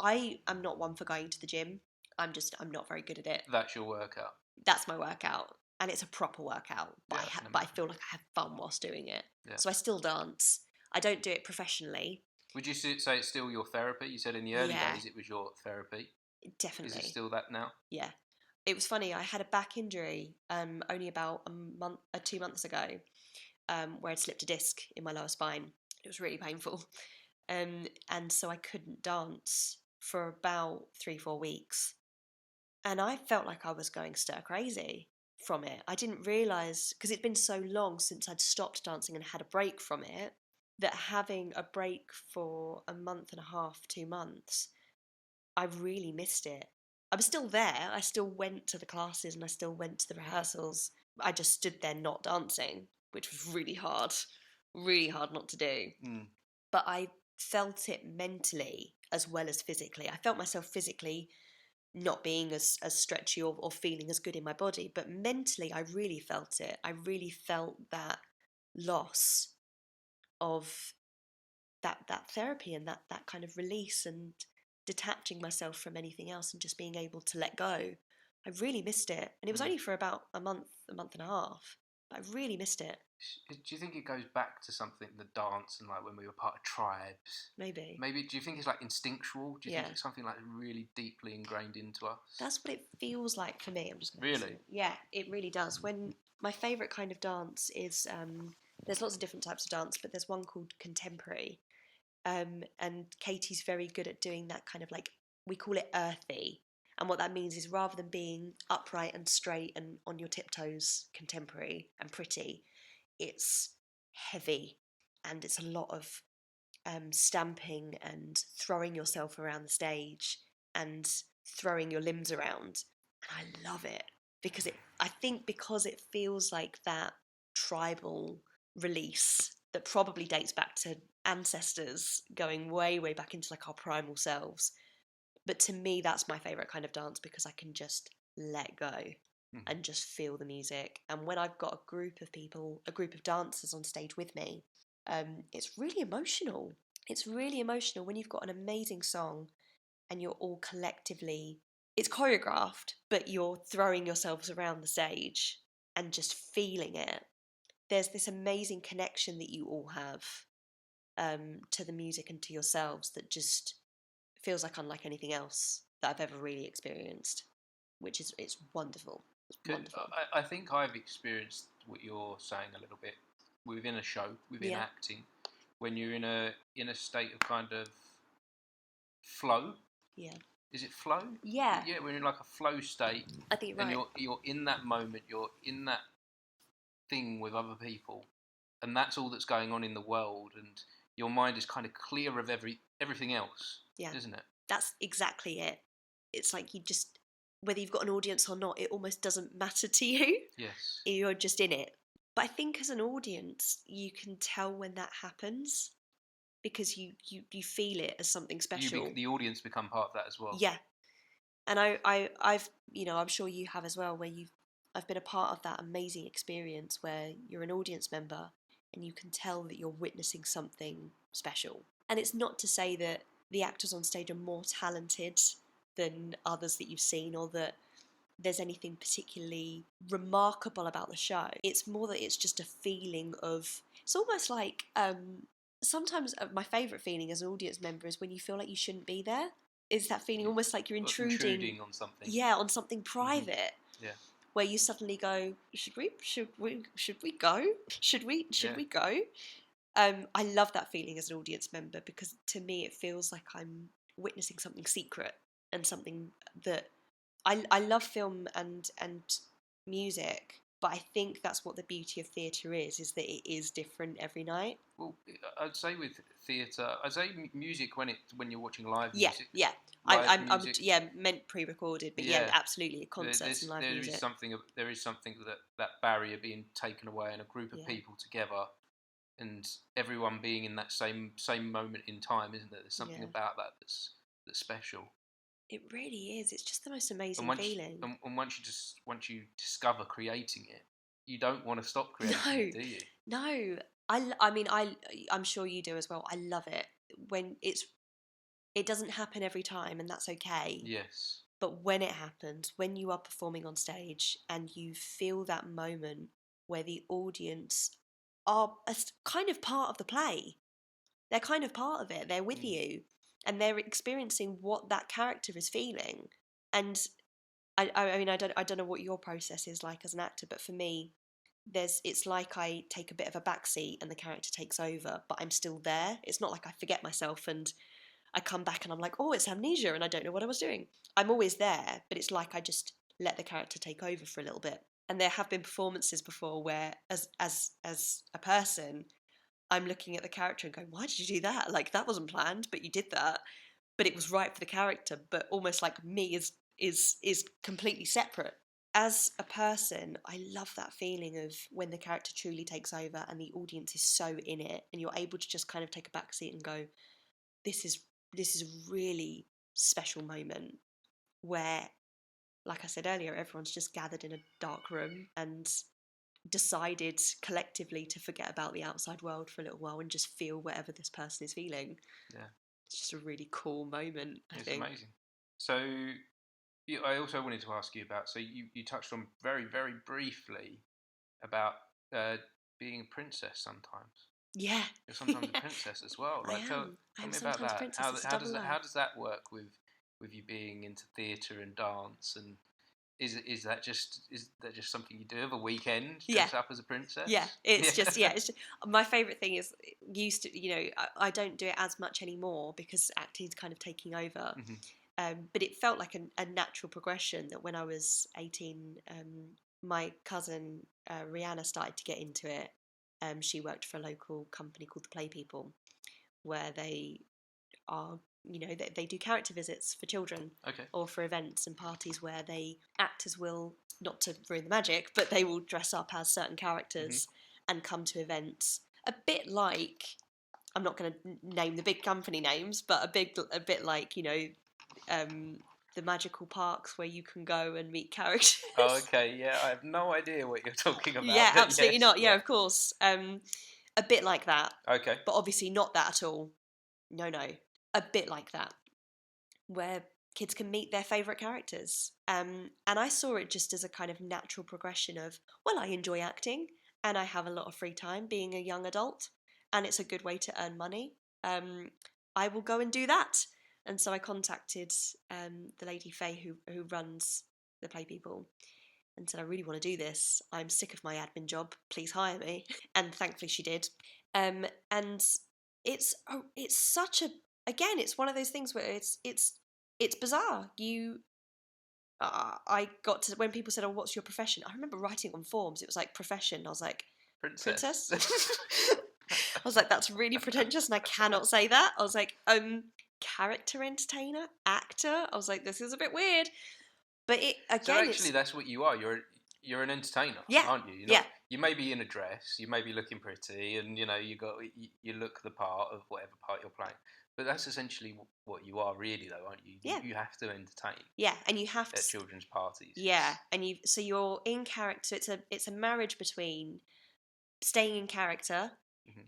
I am not one for going to the gym. I'm not very good at it. That's your workout. That's my workout. And it's a proper workout. But, but I feel like I have fun whilst doing it. Yeah. So I still dance. I don't do it professionally. Would you say it's still your therapy? You said in the early days it was your therapy. Definitely. Is it still that now? Yeah. It was funny. I had a back injury only about 2 months ago, where I'd slipped a disc in my lower spine. It was really painful. And so I couldn't dance for about 3-4 weeks. And I felt like I was going stir crazy from it. I didn't realise, because it'd been so long since I'd stopped dancing and had a break from it, that having a break for a month and a half, 2 months, I really missed it. I was still there. I still went to the classes and I still went to the rehearsals. I just stood there not dancing, which was really hard not to do. But I felt it mentally as well as physically. I felt myself physically not being as stretchy or feeling as good in my body, but mentally I really felt it. I really felt that loss of that therapy and that kind of release and detaching myself from anything else and just being able to let go. I really missed it. And it was only for about a month and a half, but I really missed it. Do you think it goes back to something, the dance, and like when we were part of tribes? Maybe. Do you think it's like instinctual? Do you think it's something like really deeply ingrained into us? That's what it feels like for me. I'm just going to Really? Yeah, it really does. When my favourite kind of dance is, there's lots of different types of dance, but there's one called contemporary. And Katie's very good at doing that kind of like, we call it earthy. And what that means is rather than being upright and straight and on your tiptoes, contemporary and pretty, it's heavy and it's a lot of stamping and throwing yourself around the stage and throwing your limbs around. And I love it because it feels like that tribal release that probably dates back to ancestors going way, way back into like our primal selves. But to me, that's my favourite kind of dance because I can just let go and just feel the music. And when I've got a group of people, a group of dancers on stage with me, it's really emotional. It's really emotional when you've got an amazing song and you're all collectively, it's choreographed, but you're throwing yourselves around the stage and just feeling it. There's this amazing connection that you all have to the music and to yourselves that just feels like unlike anything else that I've ever really experienced, which is, it's wonderful. It's wonderful. I think I've experienced what you're saying a little bit within a show, within acting, when you're in a state of kind of flow. Yeah. Is it flow? Yeah. Yeah, we're in like a flow state. I think you're right. And you're in that moment, you're in that thing with other people, and that's all that's going on in the world, and your mind is kind of clear of everything else, isn't it? That's exactly it. It's like you just, whether you've got an audience or not, it almost doesn't matter to you. Yes. You're just in it. But I think as an audience, you can tell when that happens because you feel it as something special. The audience become part of that as well. Yeah. And I've, I'm sure you have as well, where I've been a part of that amazing experience where you're an audience member and you can tell that you're witnessing something special. And it's not to say that the actors on stage are more talented than others that you've seen, or that there's anything particularly remarkable about the show. It's more that it's just a feeling of, it's almost like, sometimes my favourite feeling as an audience member is when you feel like you shouldn't be there. Is that feeling almost like you're intruding on something. Yeah, on something private. Mm-hmm. Yeah. Where you suddenly go, should we go? Should we go? I love that feeling as an audience member because to me it feels like I'm witnessing something secret and something that I love film and music, but I think that's what the beauty of theatre is that it is different every night. Well, I'd say with theatre, I'd say music when you're watching live music. Yeah. I'm meant pre-recorded, but absolutely, concerts and live music. There is something that barrier being taken away and a group of people together and everyone being in that same moment in time, isn't there? There's something about that that's special. It really is. It's just the most amazing feeling. And once you discover creating it, you don't want to stop creating it, do you? No. I'm sure you do as well. I love it when it doesn't happen every time, and that's okay. Yes. But when it happens, when you are performing on stage and you feel that moment where the audience are a kind of part of the play, they're kind of part of it. They're with you. And they're experiencing what that character is feeling. And I don't know what your process is like as an actor, but for me, it's like I take a bit of a backseat and the character takes over, but I'm still there. It's not like I forget myself and I come back and I'm like, oh, it's amnesia and I don't know what I was doing. I'm always there, but it's like I just let the character take over for a little bit. And there have been performances before where, as a person, I'm looking at the character and going, why did you do that? Like, that wasn't planned, but you did that. But it was right for the character, but almost like me is completely separate. As a person, I love that feeling of when the character truly takes over and the audience is so in it and you're able to just kind of take a back seat and go, this is a really special moment where, like I said earlier, everyone's just gathered in a dark room and decided collectively to forget about the outside world for a little while and just feel whatever this person is feeling. Yeah. It's just a really cool moment, I think. It's amazing. So I also wanted to ask you about, so you touched on very, very briefly about being a princess sometimes. Yeah. You're sometimes a princess as well. Like, tell me about that. How does that work with you being into theatre and dance, and is that just something you do over a weekend? Dress up as a princess? Yeah, it's just my favourite thing is I don't do it as much anymore because acting's kind of taking over. Mm-hmm. But it felt like a natural progression that when I was 18, my cousin Rihanna started to get into it. She worked for a local company called the Play People, where they are, they do character visits for children, or for events and parties where actors will, not to ruin the magic, but they will dress up as certain characters, and come to events. A bit like, I'm not going to name the big company names, but a bit like, the magical parks where you can go and meet characters. Oh, okay, yeah, I have no idea what you're talking about. Yeah, absolutely yes, not. Yeah, of course. A bit like that. Okay. But obviously not that at all. No. A bit like that, where kids can meet their favourite characters. And I saw it just as a kind of natural progression of, well, I enjoy acting and I have a lot of free time being a young adult, and it's a good way to earn money. I will go and do that. And so I contacted the lady Faye who runs the Play People and said, I really want to do this. I'm sick of my admin job. Please hire me. And thankfully she did. And it's such a, again, it's one of those things where it's bizarre. I got to, when people said, oh, what's your profession? I remember writing on forms. It was like profession. I was like, princess? I was like, that's really pretentious and I cannot say that. I was like, character entertainer, actor. I was like, this is a bit weird. But it, again, so actually, that's what you are. You're an entertainer, aren't you? You may be in a dress, you may be looking pretty, and you look the part of whatever part you're playing. But that's essentially what you are, really, though, aren't you? Yeah. You have to entertain. Yeah, and you have to at children's parties. Yeah, and you're in character. It's a marriage between staying in character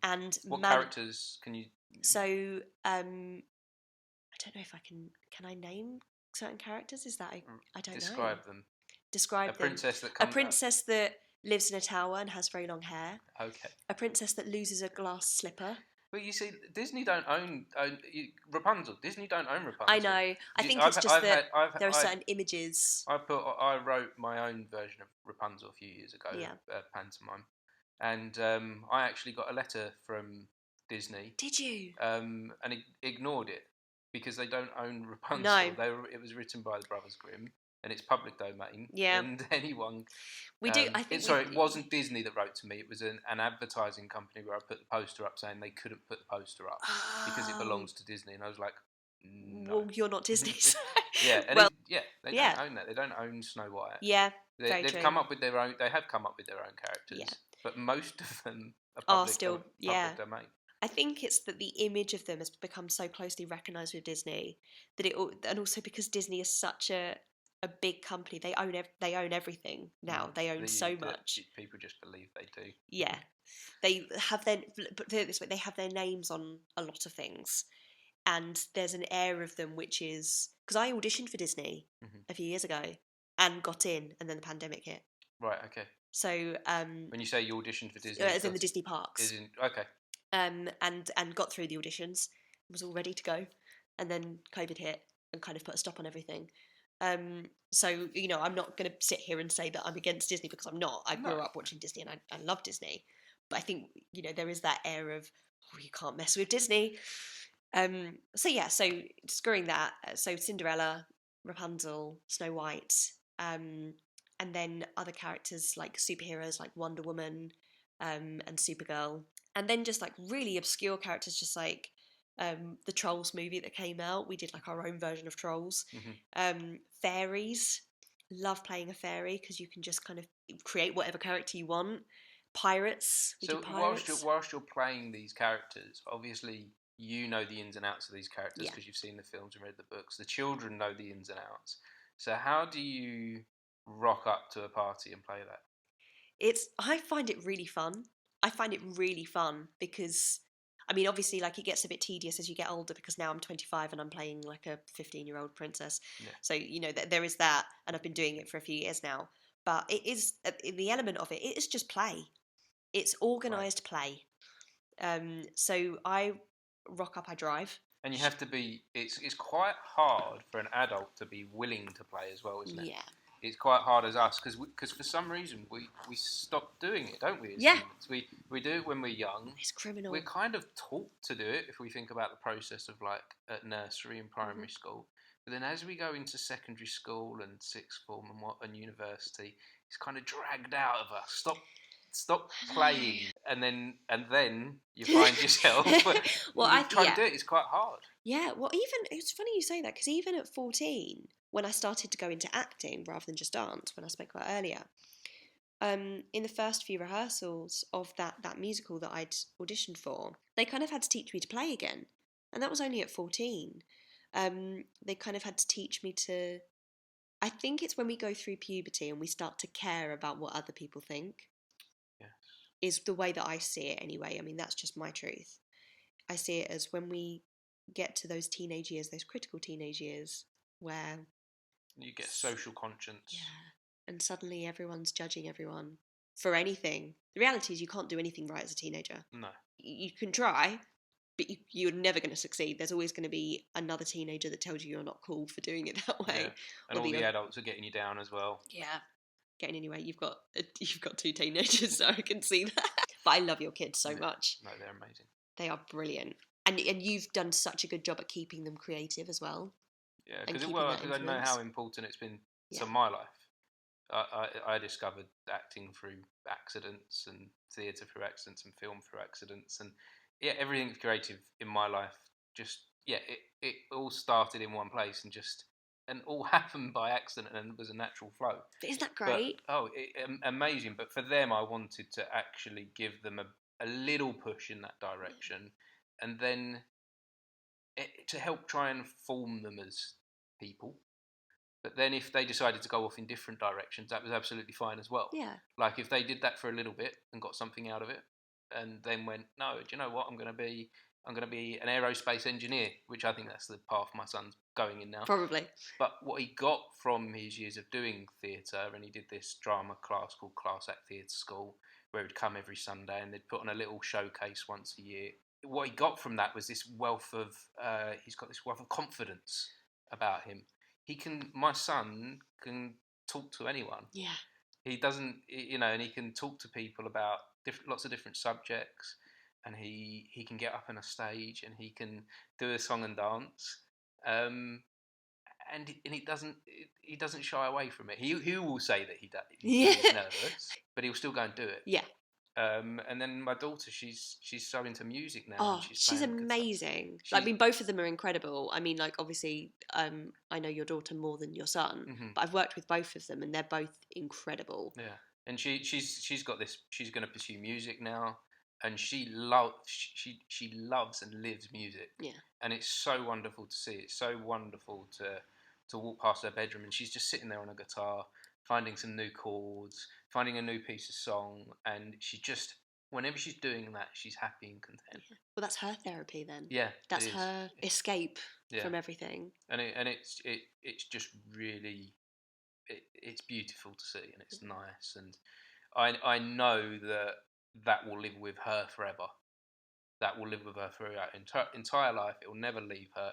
and what characters can you? So I don't know if I can. Can I name certain characters? Is that I don't know. Describe them. Describe a princess them. That a princess that lives in a tower and has very long hair. Okay. A princess that loses a glass slipper. Well, you see, Disney don't own Rapunzel. Disney don't own Rapunzel. I know. I think it's just that there are certain images. I wrote my own version of Rapunzel a few years ago. Yeah. Pantomime, and I actually got a letter from Disney. Did you? And ignored it because they don't own Rapunzel. No. It was written by the Brothers Grimm. And it's public domain. Yeah. And anyone. We do. I think. It wasn't Disney that wrote to me. It was an advertising company where I put the poster up saying they couldn't put the poster up because it belongs to Disney. And I was like, no. Well, you're not Disney. So. Yeah. And they don't own that. They don't own Snow White. Yeah. They've come up with their own. They have come up with their own characters. Yeah. But most of them are still public domain. I think it's that the image of them has become so closely recognised with Disney that and also because Disney is such a big company, they own everything now. They own so much. People just believe they do. Yeah, they have their. Put it this way, they have their names on a lot of things, and there's an air of them which is because I auditioned for Disney a few years ago and got in, and then the pandemic hit. Right. Okay. So when you say you auditioned for Disney, as in the Disney parks. Okay. And got through the auditions, was all ready to go, and then COVID hit and kind of put a stop on everything. So I'm not going to sit here and say that I'm against Disney because I'm not. I grew up watching Disney and I love Disney, but I think there is that air of you can't mess with Disney. So screwing that. So Cinderella, Rapunzel, Snow White, and then other characters like superheroes like Wonder Woman, and Supergirl, and then just like really obscure characters, just like. The Trolls movie that came out, we did like our own version of Trolls. Fairies, love playing a fairy because you can just kind of create whatever character you want. Pirates, we did pirates. Whilst you're playing these characters, obviously you know the ins and outs of these characters because you've seen the films and read the books. The children know the ins and outs. So how do you rock up to a party and play that? I find it really fun. Because I mean, obviously, like it gets a bit tedious as you get older because now I'm 25 and I'm playing like a 15-year-old princess. Yeah. So there is that, and I've been doing it for a few years now. But it is the element of it. It is just play. It's organised play. So I rock up, I drive. And you have to be. It's quite hard for an adult to be willing to play as well, isn't it? Yeah. It's quite hard as us because for some reason we stop doing it, don't we? As humans? We do it when we're young. It's criminal. We're kind of taught to do it if we think about the process of like at nursery and primary school. But then as we go into secondary school and sixth form and university, it's kind of dragged out of us. Stop playing, and then you find yourself. Well, I try to do it. It's quite hard. Yeah. Well, it's funny you say that because even at 14. When I started to go into acting rather than just dance, when I spoke about earlier, in the first few rehearsals of that musical that I'd auditioned for, they kind of had to teach me to play again. And that was only at 14. They kind of had to teach me to... I think it's when we go through puberty and we start to care about what other people think. Yes. Is the way that I see it anyway. I mean, that's just my truth. I see it as when we get to those teenage years, those critical teenage years, where... You get social conscience. Yeah. And suddenly everyone's judging everyone for anything. The reality is you can't do anything right as a teenager. No. You can try, but you're never going to succeed. There's always going to be another teenager that tells you you're not cool for doing it that way. Yeah. And all the adults are getting you down as well. Yeah. Getting anyway, you've got 2 teenagers, so I can see that. But I love your kids so much. No, they're amazing. They are brilliant. And you've done such a good job at keeping them creative as well. Yeah, because I know how important it's been to my life. I discovered acting through accidents and theatre through accidents and film through accidents. And yeah, everything creative in my life it all started in one place and all happened by accident and was a natural flow. Isn't that great? Amazing. But for them, I wanted to actually give them a little push in that direction, and then to help try and form them as people. But then if they decided to go off in different directions, that was absolutely fine as well. Yeah. Like if they did that for a little bit and got something out of it, and then went, no, do you know what? I'm going to be an aerospace engineer, which I think that's the path my son's going in now. Probably. But what he got from his years of doing theatre, and he did this drama class called Class Act Theatre School, where he'd come every Sunday and they'd put on a little showcase once a year. What he got from that was this wealth of, he's got this wealth of confidence about him. My son can talk to anyone. Yeah. He doesn't, and he can talk to people about lots of different subjects, and he can get up on a stage and he can do a song and dance, and he doesn't shy away from it. He will say that he's nervous, but he'll still go and do it. Yeah. And then my daughter, she's so into music now. Oh, she's amazing. I mean, both of them are incredible. I mean, like, obviously, I know your daughter more than your son, but I've worked with both of them, and they're both incredible. Yeah, and she's got this. She's going to pursue music now, and she loves and lives music. Yeah, and it's so wonderful to see. It's so wonderful to walk past her bedroom, and she's just sitting there on a guitar, finding some new chords, finding a new piece of song, and she just, whenever she's doing that, she's happy and content. Yeah. Well, that's her therapy then. Yeah, that's her escape from everything. And it's just really, it's beautiful to see, and it's nice, and I know that will live with her forever. That will live with her throughout her entire life. It will never leave her,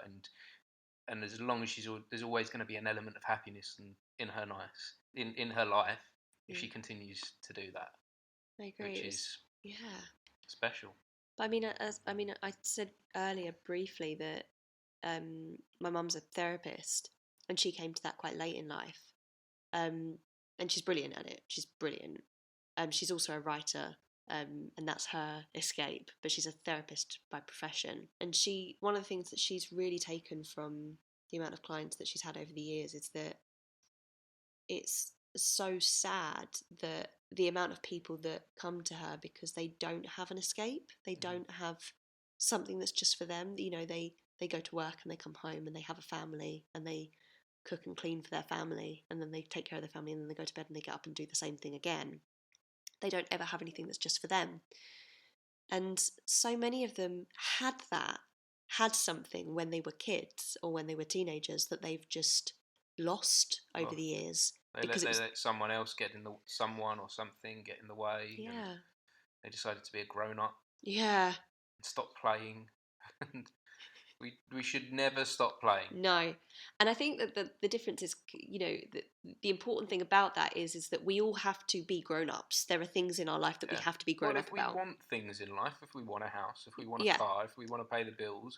and as long as there's always going to be an element of happiness in her life if she continues to do that. I agree. Which is special. But I said earlier briefly that my mum's a therapist, and she came to that quite late in life, and she's brilliant at it. She's brilliant. She's also a writer. And that's her escape, but she's a therapist by profession. And one of the things that she's really taken from the amount of clients that she's had over the years is that it's so sad that the amount of people that come to her because they don't have an escape, they don't have something that's just for them. They go to work and they come home and they have a family and they cook and clean for their family, and then they take care of their family, and then they go to bed and they get up and do the same thing again. They don't ever have anything that's just for them. And so many of them had something when they were kids or when they were teenagers that they've just lost over the years. They let someone else someone or something get in the way. Yeah. They decided to be a grown-up. Yeah. And stop playing. We should never stop playing. No. And I think that the difference is, the important thing about that is that we all have to be grown-ups. There are things in our life that we have to be grown-up about. If we want things in life, if we want a house, if we want a car, if we want to pay the bills,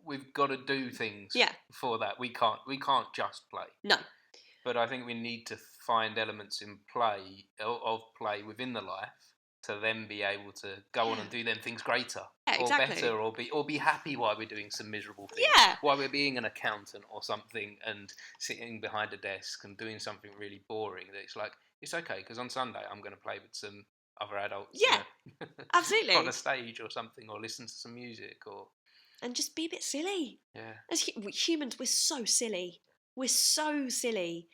we've got to do things for that. We can't just play. No. But I think we need to find elements of play within the life to then be able to go on and do them things greater or better, or be happy while we're doing some miserable things. Yeah. While we're being an accountant or something and sitting behind a desk and doing something really boring. That it's like, it's okay because on Sunday I'm going to play with some other adults. Yeah, absolutely. On a stage or something, or listen to some music, and just be a bit silly. Yeah. As humans, we're so silly. We're so silly.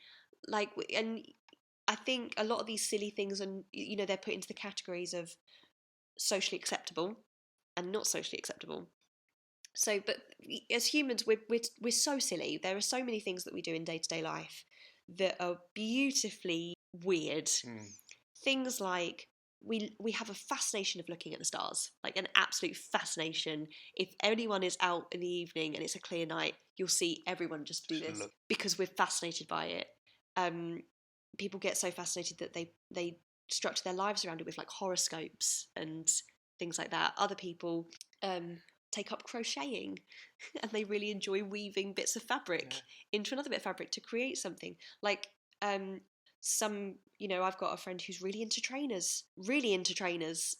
And I think a lot of these silly things, and they're put into the categories of socially acceptable and not socially acceptable. So, but as humans, we're so silly. There are so many things that we do in day-to-day life that are beautifully weird. Things like we have a fascination of looking at the stars, like an absolute fascination. If anyone is out in the evening and it's a clear night, you'll see everyone just do this because we're fascinated by it. People get so fascinated that they structure their lives around it with like horoscopes and things like that. Other people take up crocheting and they really enjoy weaving bits of fabric into another bit of fabric to create something. Like I've got a friend who's really into trainers,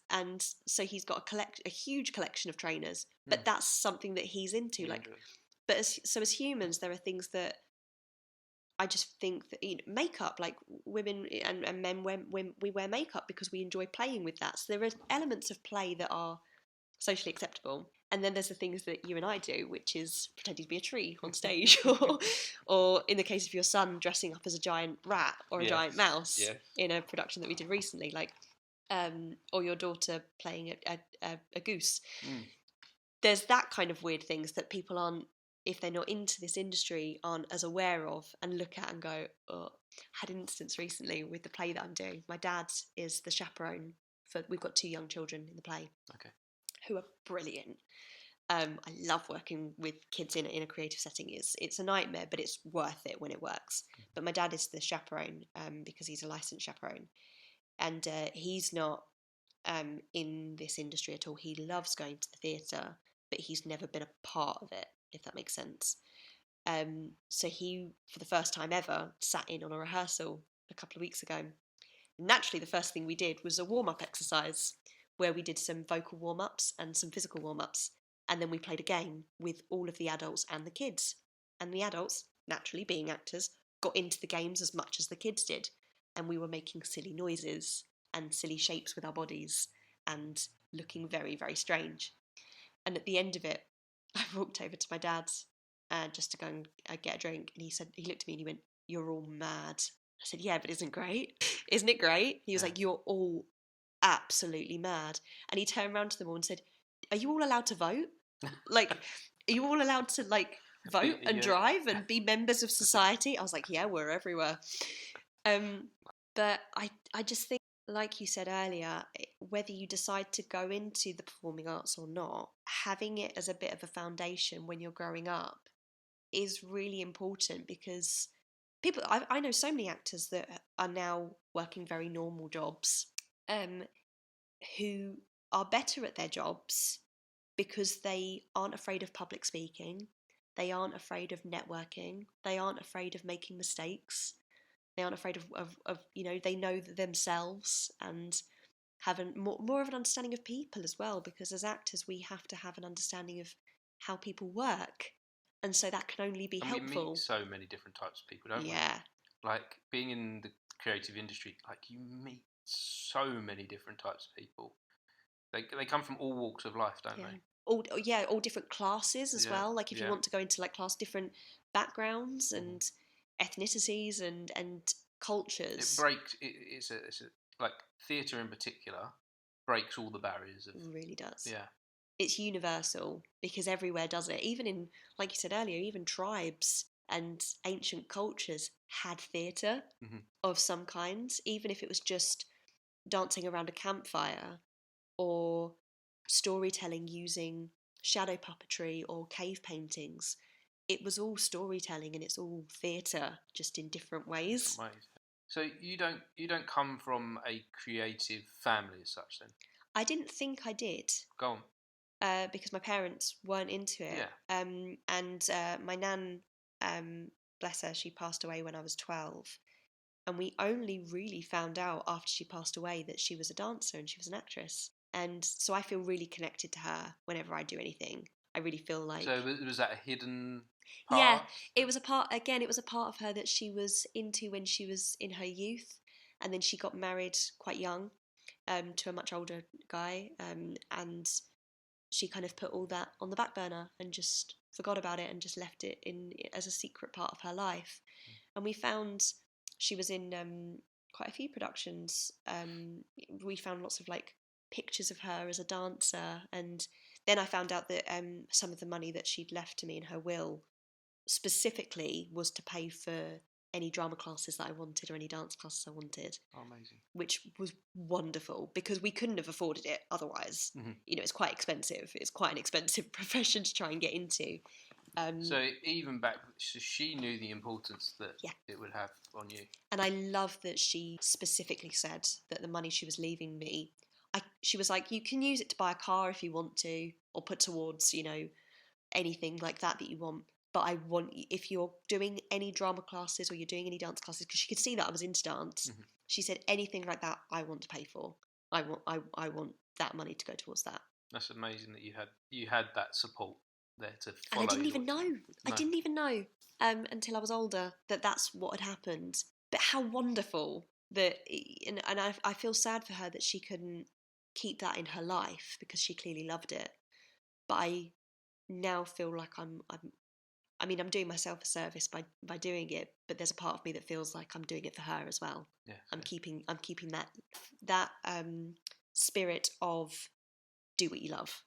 and so he's got a huge collection of trainers, but that's something that he's into. But as humans, there are things that I just think that makeup, like women and men, we wear makeup because we enjoy playing with that. So there are elements of play that are socially acceptable, and then there's the things that you and I do, which is pretending to be a tree on stage, or in the case of your son, dressing up as a giant rat or a giant mouse in a production that we did recently, or your daughter playing a goose. There's that kind of weird things that people aren't, if they're not into this industry, aren't as aware of and look at and go, oh. I had an instance recently with the play that I'm doing. My dad is the chaperone we've got 2 young children in the play. Okay. Who are brilliant. I love working with kids in a creative setting. It's a nightmare, but it's worth it when it works. But my dad is the chaperone because he's a licensed chaperone, and he's not in this industry at all. He loves going to the theatre, but he's never been a part of it, if that makes sense. So he, for the first time ever, sat in on a rehearsal a couple of weeks ago. Naturally, the first thing we did was a warm-up exercise where we did some vocal warm-ups and some physical warm-ups, and then we played a game with all of the adults and the kids. And the adults, naturally being actors, got into the games as much as the kids did, and we were making silly noises and silly shapes with our bodies and looking very, very strange. And at the end of it, I walked over to my dad's just to go and get a drink, and he looked at me and he went, "You're all mad." I said, "Yeah, but isn't it great? Isn't it great?" He was like, "You're all absolutely mad." And he turned around to them all and said, "Are you all allowed to vote? Like, are you all allowed to vote and drive and be members of society?" I was like, "Yeah, we're everywhere." But I just think, like you said earlier, whether you decide to go into the performing arts or not, having it as a bit of a foundation when you're growing up is really important, because I know so many actors that are now working very normal jobs who are better at their jobs because they aren't afraid of public speaking, they aren't afraid of networking, they aren't afraid of making mistakes, they aren't afraid of they know themselves and have more of an understanding of people as well, because as actors we have to have an understanding of how people work, and so that can only be helpful. We meet so many different types of people, don't we? Like being in the creative industry, like you meet so many different types of people. They come from all walks of life, don't they? All different classes as well. Like if you want to go into class, different backgrounds and ethnicities and cultures. It breaks. It's like theatre in particular breaks all the barriers. It really does. Yeah. It's universal because everywhere does it. Even in, like you said earlier, even tribes and ancient cultures had theatre of some kind, even if it was just dancing around a campfire or storytelling using shadow puppetry or cave paintings. It was all storytelling and it's all theatre, just in different ways. So you don't come from a creative family as such, then? I didn't think I did. Go on. Because my parents weren't into it. My nan, bless her, she passed away when I was 12. And we only really found out after she passed away that she was a dancer and she was an actress. And so I feel really connected to her whenever I do anything. I really feel like... So was that a hidden part? Yeah, it was a part of her that she was into when she was in her youth. And then she got married quite young to a much older guy, and she kind of put all that on the back burner and just forgot about it and just left it in as a secret part of her life. And we found she was in quite a few productions. We found lots of like pictures of her as a dancer, and then I found out that some of the money that she'd left to me in her will specifically was to pay for any drama classes that I wanted or any dance classes I wanted. Oh, amazing. Which was wonderful because we couldn't have afforded it otherwise. Mm-hmm. You know, it's quite expensive. It's quite an expensive profession to try and get into. So even back, so she knew the importance that it would have on you. And I love that she specifically said that the money she was leaving me, she was like, you can use it to buy a car if you want to, or put towards, you know, anything like that you want. But I want, if you're doing any drama classes or you're doing any dance classes, because she could see that I was into dance, mm-hmm. She said, anything like that, I want to pay for. I want that money to go towards that. That's amazing that you had that support there to follow. And I didn't even know. No. I didn't even know until I was older that that's what had happened. But how wonderful that, and I feel sad for her that she couldn't keep that in her life because she clearly loved it. But I now feel like I'm doing myself a service by doing it, but there's a part of me that feels like I'm doing it for her as well. Yeah, I'm keeping that spirit of do what you love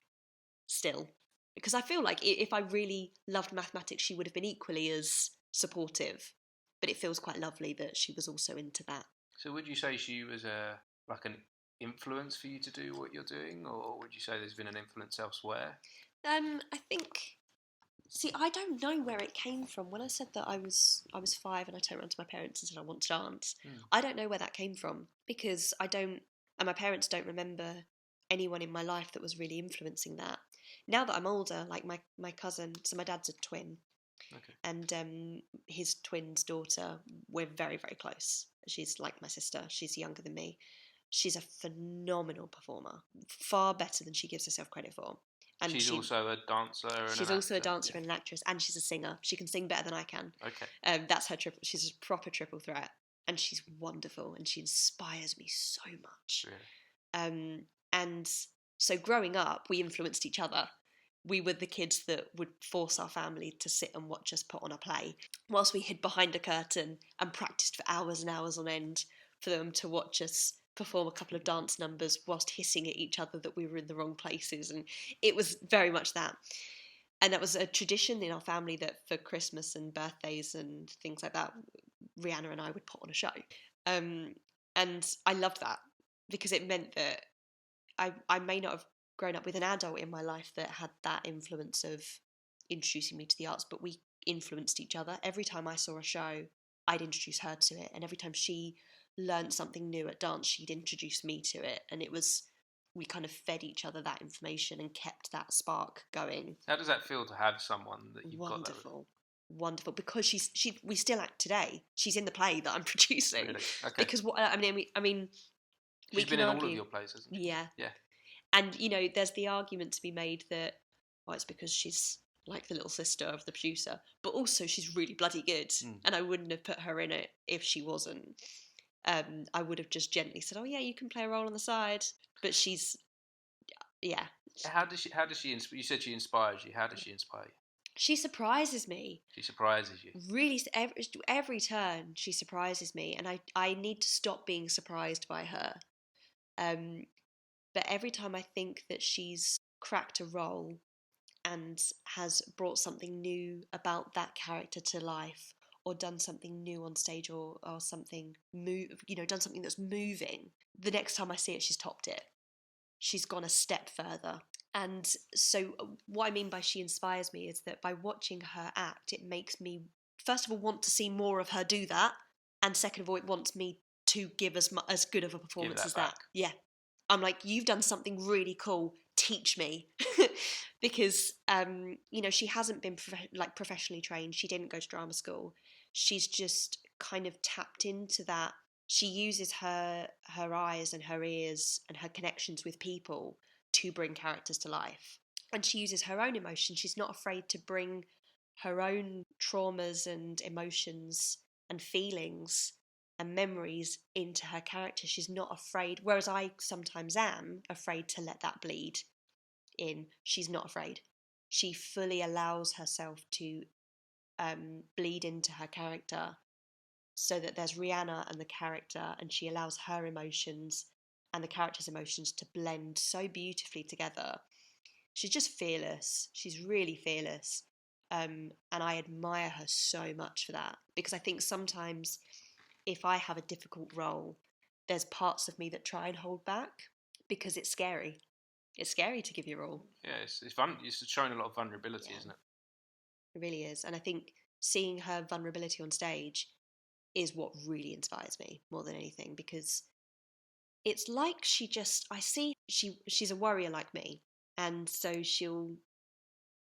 still, because I feel like if I really loved mathematics, she would have been equally as supportive. But it feels quite lovely that she was also into that. So would you say she was an influence for you to do what you're doing, or would you say there's been an influence elsewhere? I think. See, I don't know where it came from. When I said that I was 5 and I turned around to my parents and said I want to dance, I don't know where that came from because and my parents don't remember anyone in my life that was really influencing that. Now that I'm older, like my cousin, so my dad's a twin, okay. And his twin's daughter, we're very, very close. She's like my sister. She's younger than me. She's a phenomenal performer, far better than she gives herself credit for. And she's also a dancer. She's also a dancer and an actress, and she's a singer. She can sing better than I can. Okay. That's her triple. She's a proper triple threat, and she's wonderful, and she inspires me so much. Really? And so growing up, we influenced each other. We were the kids that would force our family to sit and watch us put on a play, whilst we hid behind a curtain and practiced for hours and hours on end for them to watch us perform a couple of dance numbers whilst hissing at each other that we were in the wrong places. And it was very much that. And that was a tradition in our family that for Christmas and birthdays and things like that, Rihanna and I would put on a show. And I loved that because it meant that I may not have grown up with an adult in my life that had that influence of introducing me to the arts, but we influenced each other. Every time I saw a show, I'd introduce her to it. And every time she learned something new at dance, she'd introduce me to it, and we kind of fed each other that information and kept that spark going. How does that feel to have someone that you've Wonderful, because we still act today. She's in the play that I'm producing. Really? Okay. Because she's been in all of your plays, hasn't she? Yeah. And there's the argument to be made that it's because she's like the little sister of the producer, but also she's really bloody good, and I wouldn't have put her in it if she wasn't. I would have just gently said, "Oh yeah, you can play a role on the side." But she's, yeah. How does she? You said she inspires you. How does she inspire you? She surprises me. She surprises you. Really, every turn she surprises me, and I need to stop being surprised by her. But every time I think that she's cracked a role and has brought something new about that character to life, or done something new on stage, or something done something that's moving, the next time I see it, she's topped it. She's gone a step further. And so what I mean by she inspires me is that by watching her act, it makes me, first of all, want to see more of her do that, and second of all, it wants me to give as good of a performance as that. Yeah. I'm like, you've done something really cool, teach me. Because she hasn't been professionally trained. She didn't go to drama school. She's just kind of tapped into that. She uses her eyes and her ears and her connections with people to bring characters to life. And she uses her own emotions. She's not afraid to bring her own traumas and emotions and feelings and memories into her character. She's not afraid, whereas I sometimes am afraid to let that bleed in. She's not afraid. She fully allows herself to bleed into her character, so that there's Rihanna and the character, and she allows her emotions and the character's emotions to blend so beautifully together. She's just fearless. She's really fearless. And I admire her so much for that, because I think sometimes if I have a difficult role, there's parts of me that try and hold back because it's scary. It's scary to give your all. Yeah, it's showing a lot of vulnerability, isn't it? It really is. And I think seeing her vulnerability on stage is what really inspires me more than anything, because it's like she's a warrior like me, and so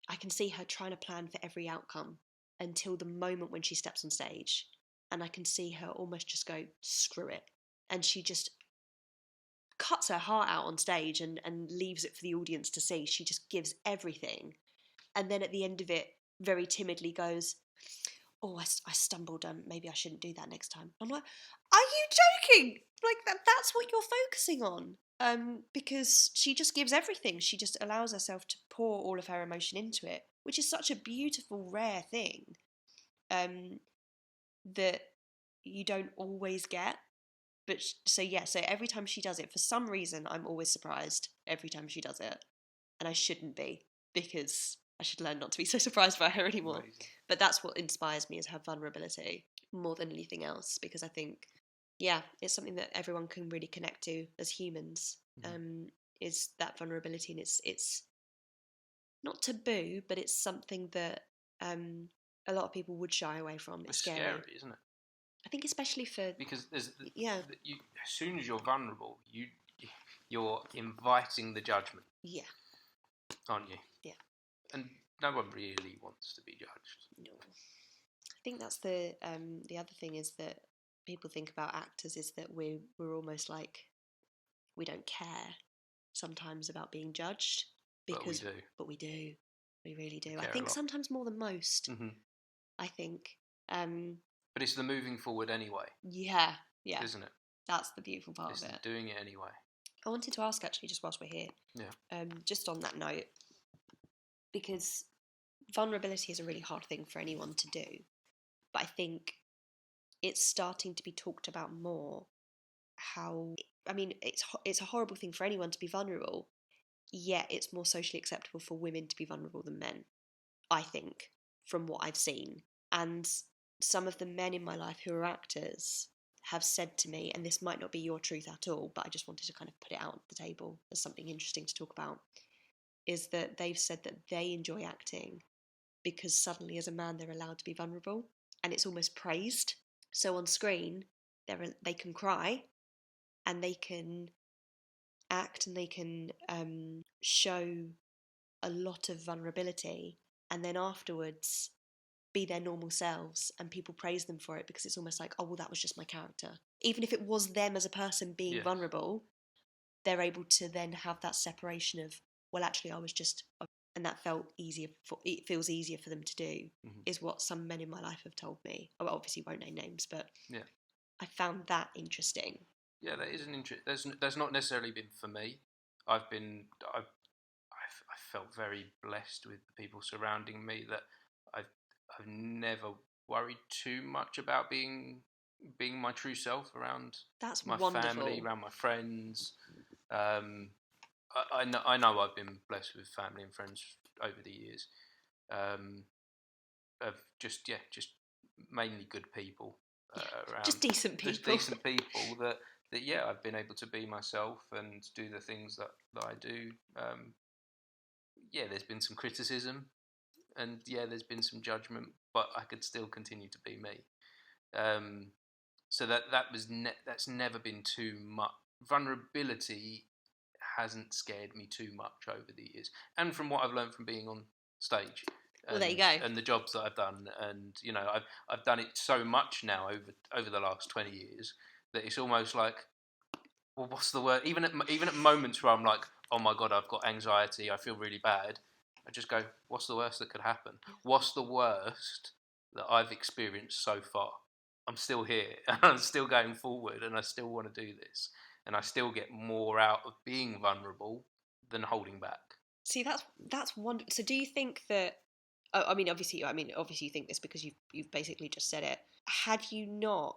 I can see her trying to plan for every outcome until the moment when she steps on stage, and I can see her almost just go, screw it, and she just cuts her heart out on stage and leaves it for the audience to see. She just gives everything, and then at the end of it very timidly goes, oh, I stumbled, maybe I shouldn't do that next time. I'm like, are you joking? Like, that's what you're focusing on. Because she just gives everything. She just allows herself to pour all of her emotion into it, which is such a beautiful, rare thing that you don't always get. But so every time she does it, for some reason, I'm always surprised every time she does it. And I shouldn't be, because I should learn not to be so surprised by her anymore. Amazing. But that's what inspires me, is her vulnerability more than anything else, because I think, it's something that everyone can really connect to as humans, is that vulnerability. And it's not taboo, but it's something that a lot of people would shy away from. It's scary, isn't it? I think especially for... Because as soon as you're vulnerable, you're inviting the judgment. Yeah. Aren't you? Yeah. And no one really wants to be judged. No. I think that's the other thing, is that people think about actors is that we're almost like we don't care sometimes about being judged, because but we do. We really do. I think sometimes more than most. Mm-hmm. I think. But it's the moving forward anyway. Yeah. Isn't it? That's the beautiful part of it. Doing it anyway. I wanted to ask, actually, just whilst we're here. Yeah. Just on that note, because vulnerability is a really hard thing for anyone to do, but I think it's starting to be talked about more. It's a horrible thing for anyone to be vulnerable, yet it's more socially acceptable for women to be vulnerable than men, I think, from what I've seen. And some of the men in my life who are actors have said to me, and this might not be your truth at all, but I just wanted to kind of put it out on the table as something interesting to talk about, is that they've said that they enjoy acting because suddenly as a man they're allowed to be vulnerable, and it's almost praised. So on screen they can cry and they can act and they can show a lot of vulnerability, and then afterwards be their normal selves, and people praise them for it, because it's almost like, oh, well, that was just my character. Even if it was them as a person being vulnerable, they're able to then have that separation of, well, actually I was just... And that it feels easier for them to do, is what some men in my life have told me. I obviously won't name names, but I found that interesting. Yeah, that is an interest. That's not necessarily been for me. I felt very blessed with the people surrounding me, that I've never worried too much about being my true self around my family, around my friends. I know I've been blessed with family and friends over the years, of just mainly good people around, just decent people, that I've been able to be myself and do the things that I do. There's been some criticism, and there's been some judgment, but I could still continue to be me. So that's never been too much. Vulnerability hasn't scared me too much over the years, and from what I've learned from being on stage. Well, there you go. And the jobs that I've done, and I've done it so much now over the last 20 years that it's almost like, well, what's the word? Even at moments where I'm like, oh my god, I've got anxiety, I feel really bad, I just go, what's the worst that could happen? What's the worst that I've experienced so far? I'm still here and I'm still going forward and I still want to do this and I still get more out of being vulnerable than holding back. See, that's wonderful. So do you think that, obviously you think this because you've basically just said it. Had you not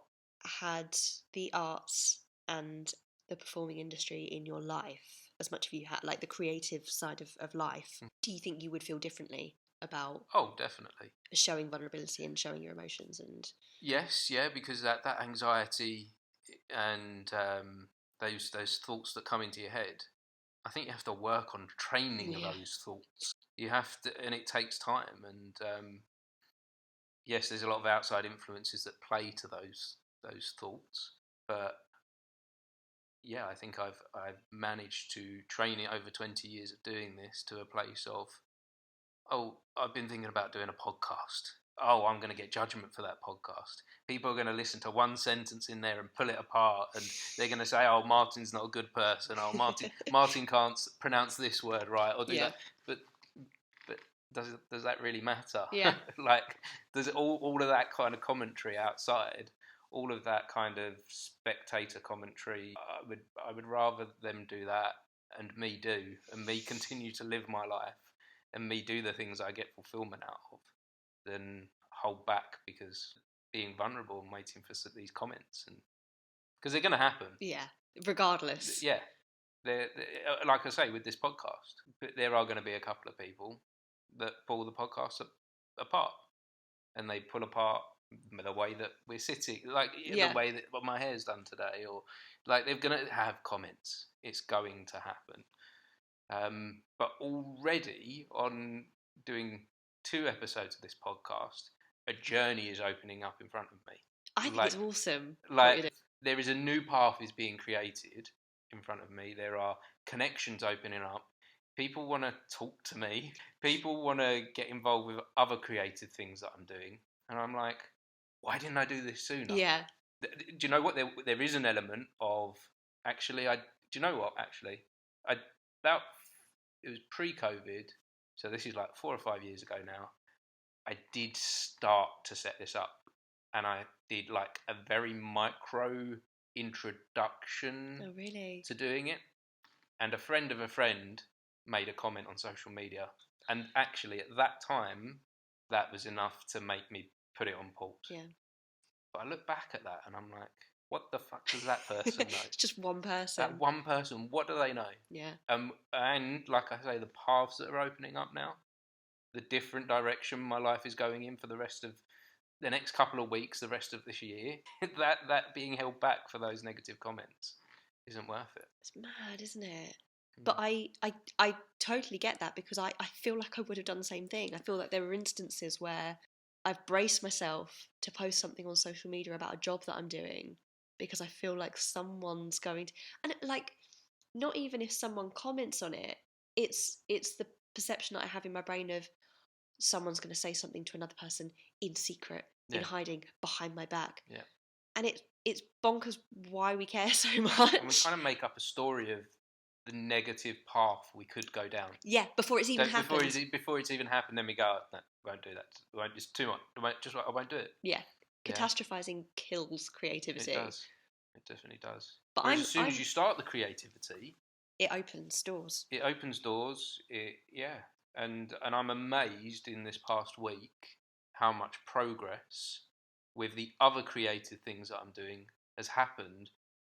had the arts and the performing industry in your life as much as you had, like the creative side of life, do you think you would feel differently about definitely showing vulnerability and showing your emotions? And yes, yeah, because that anxiety and those thoughts that come into your head, I think you have to work on training those thoughts. You have to, and it takes time. And yes, there's a lot of outside influences that play to those thoughts, but yeah, I think I've managed to train it over 20 years of doing this to a place of, oh, I've been thinking about doing a podcast. Oh, I'm going to get judgment for that podcast. People are going to listen to one sentence in there and pull it apart, and they're going to say, "Oh, Martin's not a good person. Oh, Martin can't pronounce this word right or do that." But does that really matter? Yeah. Like, there's all of that kind of commentary outside, all of that kind of spectator commentary. I would rather them do that and me continue to live my life and me do the things I get fulfillment out of than hold back because being vulnerable and waiting for these comments, and because they're going to happen. Yeah, regardless. Yeah, they're, like I say with this podcast, but there are going to be a couple of people that pull the podcast apart, and they pull apart the way that we're sitting, like the way that what my hair's done today, or like they're going to have comments. It's going to happen. But already on doing 2 episodes of this podcast, a journey is opening up in front of me. I think it's awesome. Like there is a new path is being created in front of me. There are connections opening up. People want to talk to me. People want to get involved with other creative things that I'm doing. And I'm like, why didn't I do this sooner? Yeah. Do you know what? There is an element of, actually, do you know what? Actually, it was pre-COVID, so this is like 4 or 5 years ago now. I did start to set this up, and I did like a very micro introduction to doing it. And a friend of a friend made a comment on social media, and actually at that time, that was enough to make me put it on pause. Yeah. But I look back at that and I'm like, what the fuck does that person know? It's just one person. That one person, what do they know? Yeah. And like I say, the paths that are opening up now, the different direction my life is going in for the rest of the next couple of weeks, the rest of this year, that being held back for those negative comments isn't worth it. It's mad, isn't it? But I totally get that, because I feel like I would have done the same thing. I feel like there were instances where I've braced myself to post something on social media about a job that I'm doing because I feel like someone's going to, and like, not even if someone comments on it, it's the perception that I have in my brain of someone's going to say something to another person in secret, in hiding, behind my back. Yeah. And it's bonkers why we care so much. And we kind of make up a story of the negative path we could go down. Yeah, before it's even happened. Before it's even happened, then we go, no, we won't do that. It's too much. I won't do it. Yeah. Catastrophizing kills creativity. It does. It definitely does. But as soon as you start the creativity, it opens doors. It opens doors. And I'm amazed in this past week how much progress with the other creative things that I'm doing has happened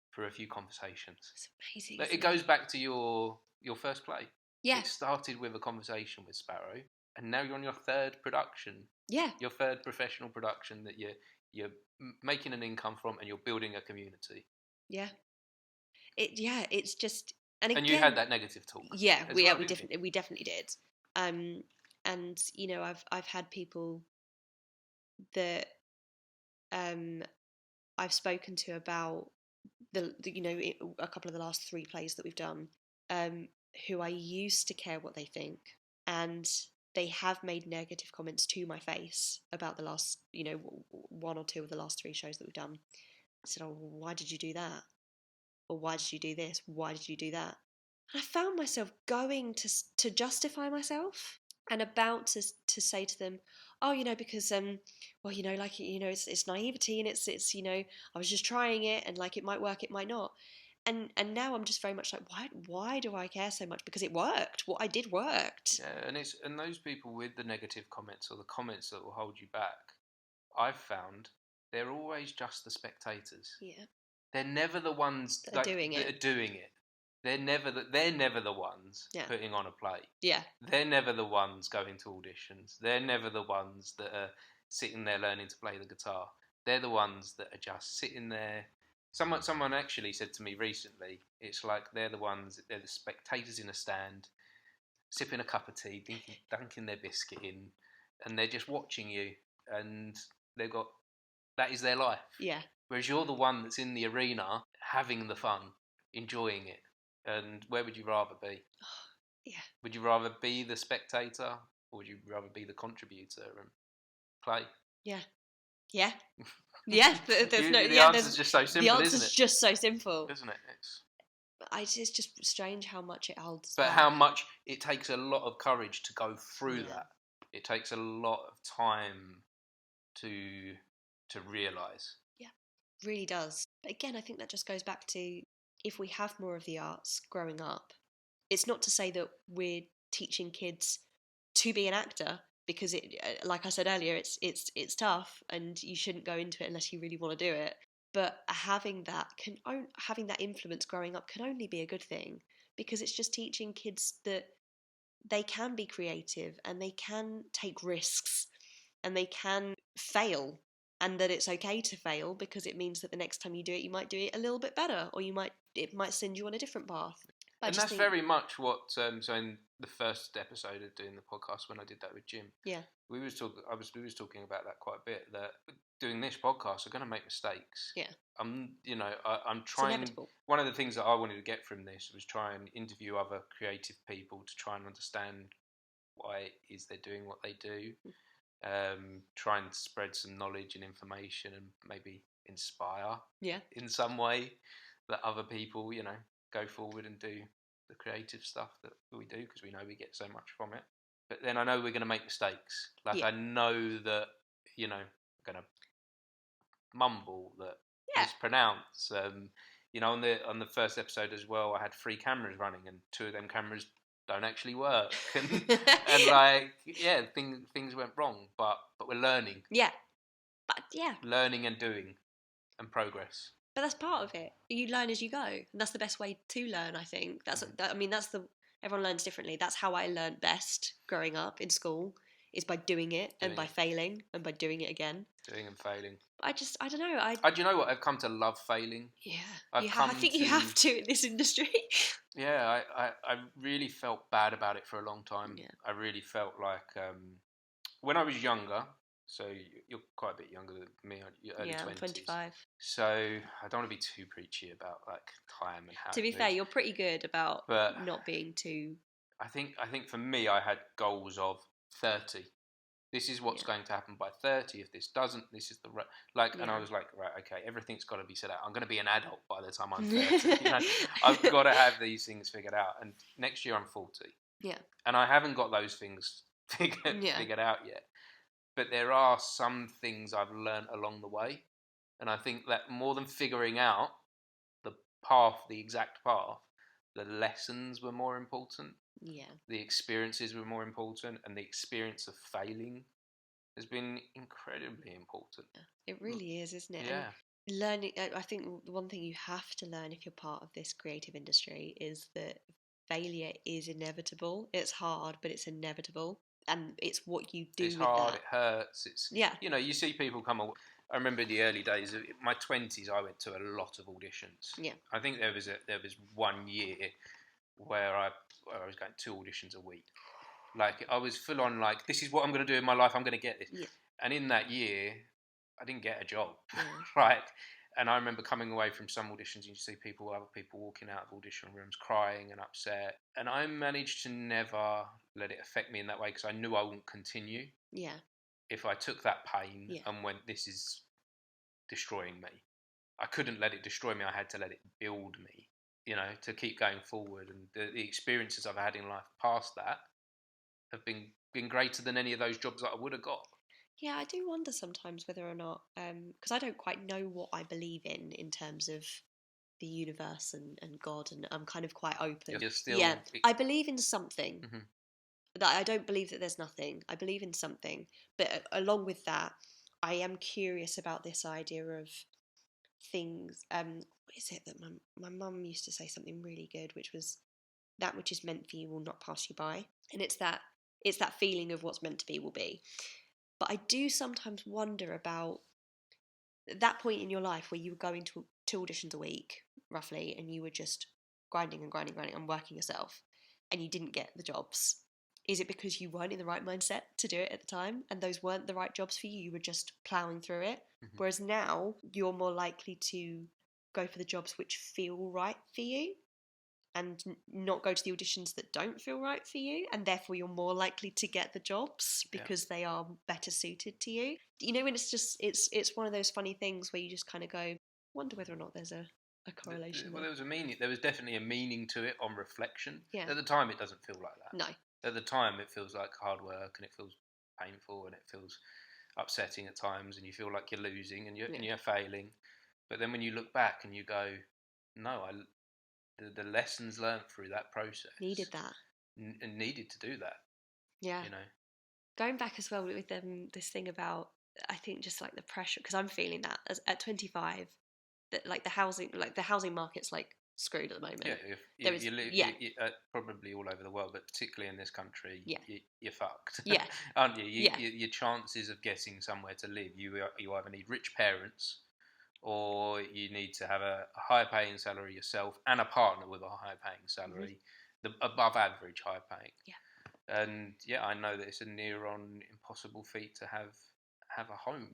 for a few conversations. It's amazing. It goes back to your first play. Yeah. It started with a conversation with Sparrow, and now you're on your 3rd production. Yeah. Your 3rd professional production that you're making an income from, and you're building a community. Yeah. It's just, and again, you had that negative talk. Yeah, we definitely did. And you know, I've had people that I've spoken to about a couple of the last 3 plays that we've done, who I used to care what they think, and they have made negative comments to my face about the last, 1 or 2 of the last 3 shows that we've done. I said, "Oh, why did you do that? Or why did you do this? Why did you do that?" And I found myself going to justify myself. and about to say to them, oh, because well, like, it's naivety, and it's I was just trying it, and like it might work, it might not. And now I'm just very much like, why do I care so much? Because it worked. What I did worked. Yeah, and those people with the negative comments or the comments that will hold you back, I've found they're always just the spectators. Yeah. They're never the ones that are doing it. They're never the ones putting on a play. Yeah. They're never the ones going to auditions. They're never the ones that are sitting there learning to play the guitar. They're the ones that are just sitting there. Someone actually said to me recently, it's like they're the spectators in a stand, sipping a cup of tea, dunking their biscuit in, and they're just watching you, and that is their life. Yeah. Whereas you're the one that's in the arena having the fun, enjoying it. And where would you rather be? Yeah. Would you rather be the spectator, or would you rather be the contributor and play? Yeah. Yeah. Yeah. The answer's just so simple, isn't it? The answer's just so simple. Isn't it? It's just strange how much it holds But back. how much it takes a lot of courage to go through that. It takes a lot of time to realise. Yeah, really does. But again, I think that just goes back to, if we have more of the arts growing up, it's not to say that we're teaching kids to be an actor, because it, like I said earlier, it's tough, and you shouldn't go into it unless you really want to do it. But having that influence growing up can only be a good thing, because it's just teaching kids that they can be creative, and they can take risks, and they can fail, and that it's okay to fail, because it means that the next time you do it, you might do it a little bit better, or it might send you on a different path. And that's very much what. So in the first episode of doing the podcast, when I did that with Jim, we was talking about that quite a bit. That doing this podcast, we're going to make mistakes. Yeah. I'm trying. One of the things that I wanted to get from this was try and interview other creative people to try and understand why it is they're doing what they do. Try and spread some knowledge and information, and maybe inspire. In some way, that other people, go forward and do the creative stuff that we do, because we know we get so much from it. But then I know we're going to make mistakes. I know that, I'm going to mumble, that mispronounce. On the first episode as well, I had 3 cameras running, and 2 of them cameras don't actually work, and things went wrong. But we're learning. Learning and doing, and progress. But that's part of it. You learn as you go, and that's the best way to learn. I think everyone learns differently. That's how I learned best growing up in school, is by doing it, and by failing, and by doing it again. Doing and failing. I don't know. Do you know what? I've come to love failing. Yeah, I think you have to in this industry. Yeah, I really felt bad about it for a long time. Yeah. I really felt like when I was younger. So you're quite a bit younger than me, early 20s. I'm 25. So I don't want to be too preachy about time and how. To be fair, you're pretty good about not being too. I think for me, I had goals of 30. This is what's going to happen by 30. If this doesn't, this is the and I was like, right, okay, everything's got to be set out. I'm going to be an adult by the time I'm 30. I've got to have these things figured out. And next year I'm 40. Yeah. And I haven't got those things figured out yet. But there are some things I've learned along the way. And I think that more than figuring out the exact path, the lessons were more important. Yeah. The experiences were more important. And the experience of failing has been incredibly important. It really is, isn't it? Yeah. And learning, I think the one thing you have to learn if you're part of this creative industry is that failure is inevitable. It's hard, but it's inevitable. And it's what you do. It's hard. It hurts. You see people come. I remember the early days of my 20s. I went to a lot of auditions. Yeah. I think there was 1 year where I was going 2 auditions a week. I was full on. This is what I'm going to do in my life. I'm going to get this. Yeah. And in that year, I didn't get a job. Yeah. And I remember coming away from some auditions, and you see other people walking out of audition rooms crying and upset. And I managed to never let it affect me in that way, because I knew I wouldn't continue. Yeah. If I took that pain and went, this is destroying me, I couldn't let it destroy me. I had to let it build me, to keep going forward. And the experiences I've had in life past that have been been greater than any of those jobs that I would have got. Yeah, I do wonder sometimes whether or not, because I don't quite know what I believe in terms of the universe and God, and I'm kind of quite open. You're still... Yeah, I believe in something. Mm-hmm. That I don't believe that there's nothing. I believe in something. But along with that, I am curious about this idea of things. What is it that my mum used to say something really good, which was, that which is meant for you will not pass you by. And it's that feeling of what's meant to be will be. But I do sometimes wonder about that point in your life where you were going to 2 auditions a week, roughly, and you were just grinding and working yourself, and you didn't get the jobs. Is it because you weren't in the right mindset to do it at the time, and those weren't the right jobs for you? You were just ploughing through it. Mm-hmm. Whereas now, you're more likely to go for the jobs which feel right for you, and not go to the auditions that don't feel right for you, and therefore you're more likely to get the jobs because they are better suited to you. You know, when it's one of those funny things where you just kind of go, wonder whether or not there's a correlation. Well, there was a meaning. There was definitely a meaning to it on reflection. Yeah. At the time, it doesn't feel like that. No. At the time, it feels like hard work, and it feels painful, and it feels upsetting at times, and you feel like you're losing and you're failing. But then when you look back and you go, no, the lessons learned through that process needed that, and needed to do that. Yeah, you know. Going back as well with this thing about, I think, just like the pressure, because I'm feeling that at 25, that like the housing market's like screwed at the moment. Yeah, you live probably all over the world, but particularly in this country, you're fucked. Yeah, aren't you? Your chances of getting somewhere to live, you either need rich parents, or you need to have a high-paying salary yourself and a partner with a high-paying salary, the above average high-paying. Yeah. And I know that it's a near-on impossible feat to have a home.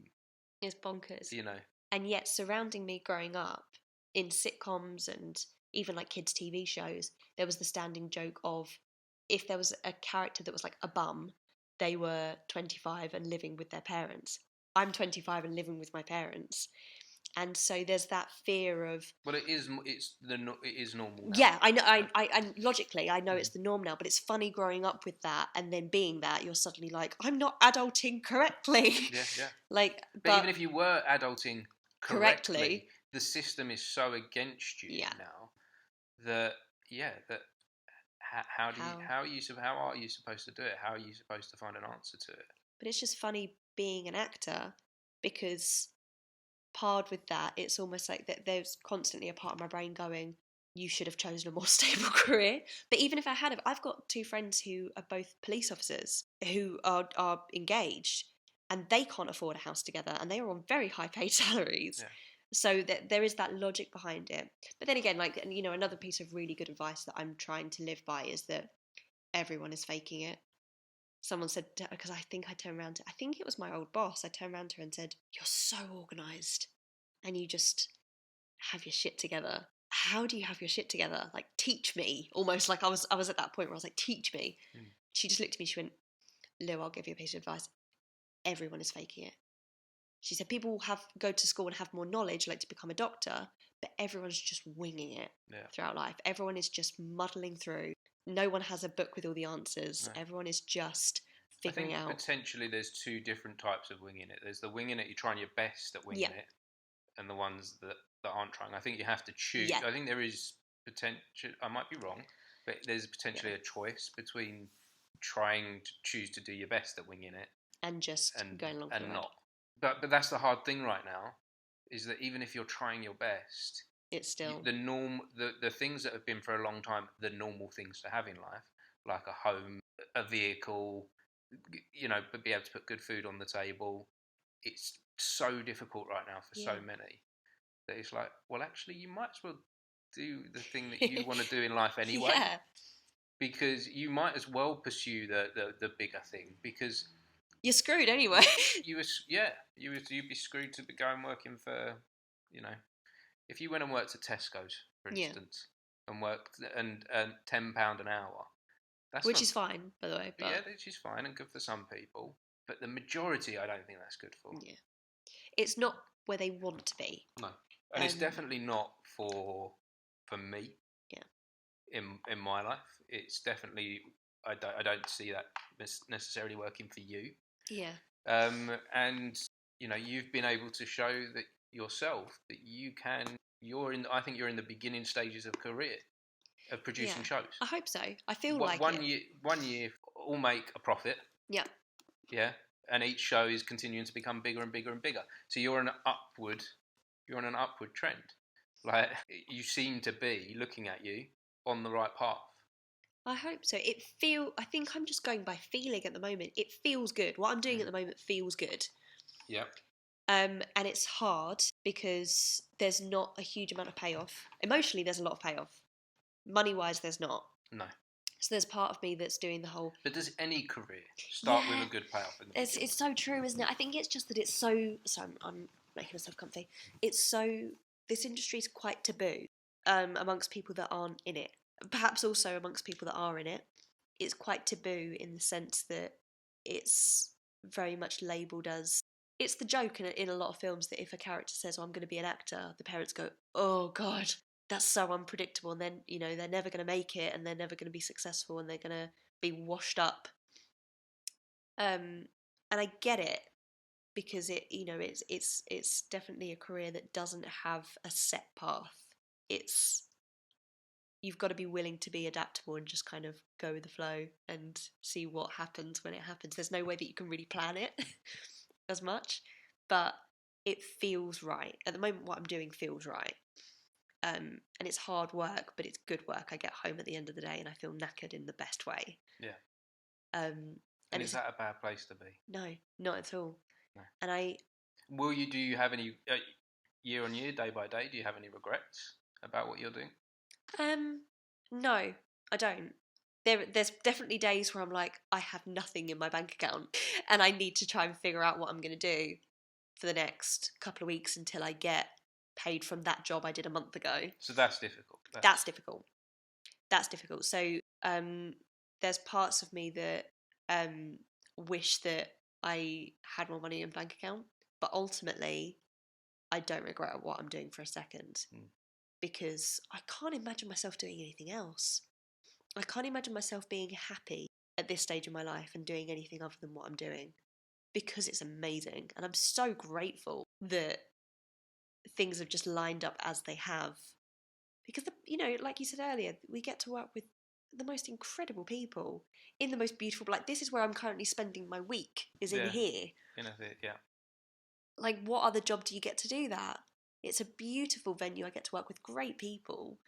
It's bonkers. You know. And yet, surrounding me growing up in sitcoms and even like kids' TV shows, there was the standing joke of, if there was a character that was like a bum, they were 25 and living with their parents. I'm 25 and living with my parents. And so there's that fear of... Well, it is normal now. Yeah, I know. I logically, I know it's the norm now, but it's funny growing up with that, and then being that, you're suddenly like, I'm not adulting correctly. Yeah. But even if you were adulting correctly, the system is so against you now that how are you supposed to do it? How are you supposed to find an answer to it? But it's just funny being an actor, because paired with that, it's almost like that there's constantly a part of my brain going, you should have chosen a more stable career. But even if I had, I've got 2 friends who are both police officers who are engaged, and they can't afford a house together, and they are on very high paid salaries. Yeah. So there is that logic behind it. But then again, like, you know, another piece of really good advice that I'm trying to live by is that everyone is faking it. Someone said, because I think it was my old boss, I turned around to her and said, you're so organised and you just have your shit together. How do you have your shit together? Like, teach me. Almost like I was at that point where I was like, teach me. She just looked at me, she went, Lou, I'll give you a piece of advice. Everyone is faking it. She said people go to school and have more knowledge, like to become a doctor, but everyone's just winging it throughout life. Everyone is just muddling through. No one has a book with all the answers. No. Everyone is just figuring out. Potentially there's 2 different types of winging it. There's the winging it, you're trying your best at winging it, and the ones that aren't trying. I think you have to choose. I think there is potential, I might be wrong, but there's potentially a choice between trying to choose to do your best at winging it and just going along for the ride. Not. But that's the hard thing right now, is that even if you're trying your best, it's still the norm. The things that have been for a long time the normal things to have in life, like a home, a vehicle, but be able to put good food on the table. It's so difficult right now for so many that it's like, well, actually, you might as well do the thing that you want to do in life anyway, because you might as well pursue the bigger thing, because you're screwed anyway. You'd be screwed to be going working for, if you went and worked at Tesco's, for instance, and worked and £10 an hour, which is fine, by the way. But... yeah, which is fine and good for some people, but the majority, I don't think that's good for. Yeah, it's not where they want to be. No, and it's definitely not for me. Yeah, in my life, it's definitely I don't see that necessarily working for you. Yeah. And you've been able to show that yourself that you can. I think you're in the beginning stages of career of producing shows. I hope so. I feel one year all make a profit. Yeah. Yeah. And each show is continuing to become bigger and bigger and bigger. So you're on an upward trend. Like, you seem to be, looking at you, on the right path. I hope so. I think I'm just going by feeling at the moment. It feels good. What I'm doing at the moment feels good. Yeah. And it's hard because there's not a huge amount of payoff. Emotionally, there's a lot of payoff. Money-wise, there's not. No. So there's part of me that's doing the whole... But does any career start with a good payoff? It's so true, isn't it? I think it's just that it's so... So I'm making myself comfy. It's so... This industry is quite taboo amongst people that aren't in it. Perhaps also amongst people that are in it. It's quite taboo in the sense that it's very much labelled as... It's the joke in a lot of films that if a character says, I'm going to be an actor, the parents go, oh, God... That's so unpredictable, and then they're never going to make it, and they're never going to be successful, and they're going to be washed up. And I get it because it's definitely a career that doesn't have a set path. You've got to be willing to be adaptable and just kind of go with the flow and see what happens when it happens. There's no way that you can really plan it as much, but it feels right at the moment. What I'm doing feels right. And it's hard work, but it's good work. I get home at the end of the day and I feel knackered in the best way. Yeah. And is that a bad place to be? No, not at all. No. And do you have any, year on year, day by day, do you have any regrets about what you're doing? No, I don't. There's definitely days where I'm like, I have nothing in my bank account and I need to try and figure out what I'm going to do for the next couple of weeks until I get paid from that job I did a month ago. So that's difficult. That's difficult. So there's parts of me that wish that I had more money in bank account, but ultimately I don't regret what I'm doing for a second because I can't imagine myself doing anything else. I can't imagine myself being happy at this stage of my life and doing anything other than what I'm doing because it's amazing, and I'm so grateful that things have just lined up as they have because like you said earlier, we get to work with the most incredible people in the most beautiful, like this is where I'm currently spending my week, is in here. Yeah. Like, what other job do you get to do that? It's a beautiful venue. I get to work with great people,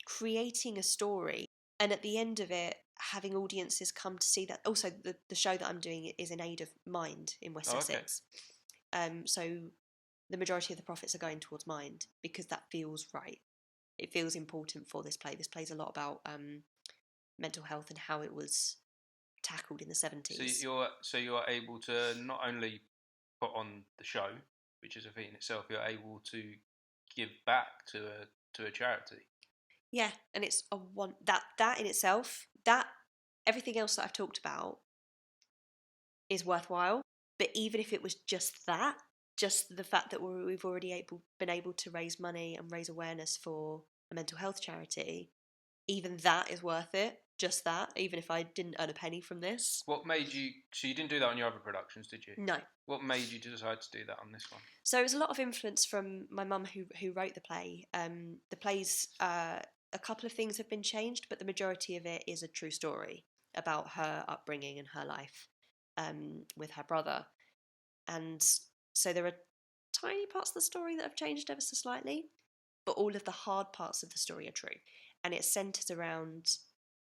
creating a story, and at the end of it, having audiences come to see that. Also, the show that I'm doing is in aid of Mind in West Essex. So the majority of the profits are going towards Mind because that feels right. It feels important for this play. This play's a lot about mental health and how it was tackled in the 70s. So you're able to not only put on the show, which is a feat in itself, you're able to give back to a charity. Yeah, and it's that in itself, that everything else that I've talked about is worthwhile. But even if it was just that, just the fact that we've already been able to raise money and raise awareness for a mental health charity, even that is worth it. Just that, even if I didn't earn a penny from this. What made you... So you didn't do that on your other productions, did you? No. What made you decide to do that on this one? So it was a lot of influence from my mum who wrote the play. The play's... a couple of things have been changed, but the majority of it is a true story about her upbringing and her life with her brother. And so there are tiny parts of the story that have changed ever so slightly, but all of the hard parts of the story are true. And it centres around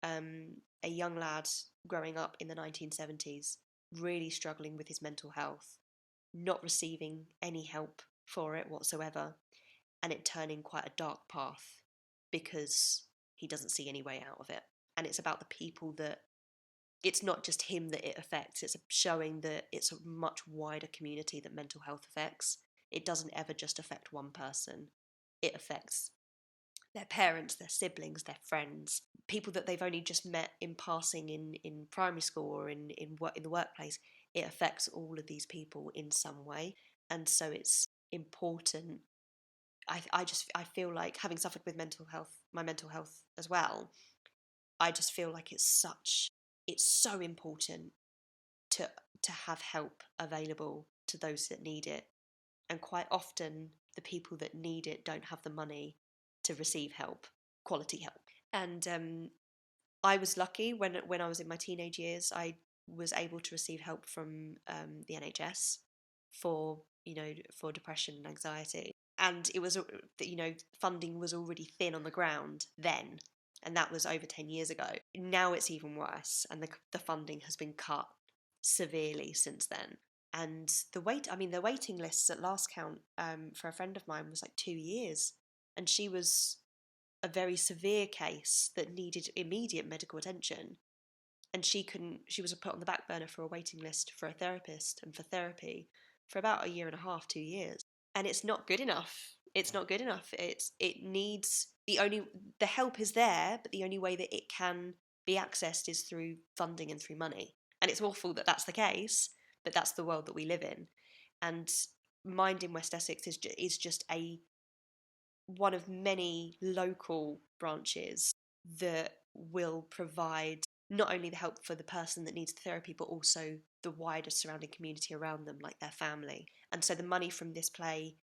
a young lad growing up in the 1970s, really struggling with his mental health, not receiving any help for it whatsoever, and it turning quite a dark path because he doesn't see any way out of it. And it's about the people that... It's not just him that it affects, it's showing that it's a much wider community that mental health affects. It doesn't ever just affect one person. It affects their parents, their siblings, their friends, people that they've only just met in passing in primary school or in the workplace. It affects all of these people in some way. And so it's important. I feel like, having suffered with my mental health as well, I just feel like it's such it's so important to have help available to those that need it. And quite often, the people that need it don't have the money to receive help, quality help. And I was lucky when I was in my teenage years. I was able to receive help from the NHS for depression and anxiety, and it was funding was already thin on the ground then, and that was over 10 years ago. Now it's even worse, and the funding has been cut severely since then. And the waiting lists at last count for a friend of mine was like 2 years, and she was a very severe case that needed immediate medical attention, and she was put on the back burner for a waiting list for a therapist and for therapy for about a year and a half, 2 years. And it's not good enough. It's not good enough. It needs the help is there, but the only way that it can be accessed is through funding and through money. And it's awful that that's the case, but that's the world that we live in. And Mind in West Essex is just one of many local branches that will provide not only the help for the person that needs the therapy, but also the wider surrounding community around them, like their family. And so the money from this play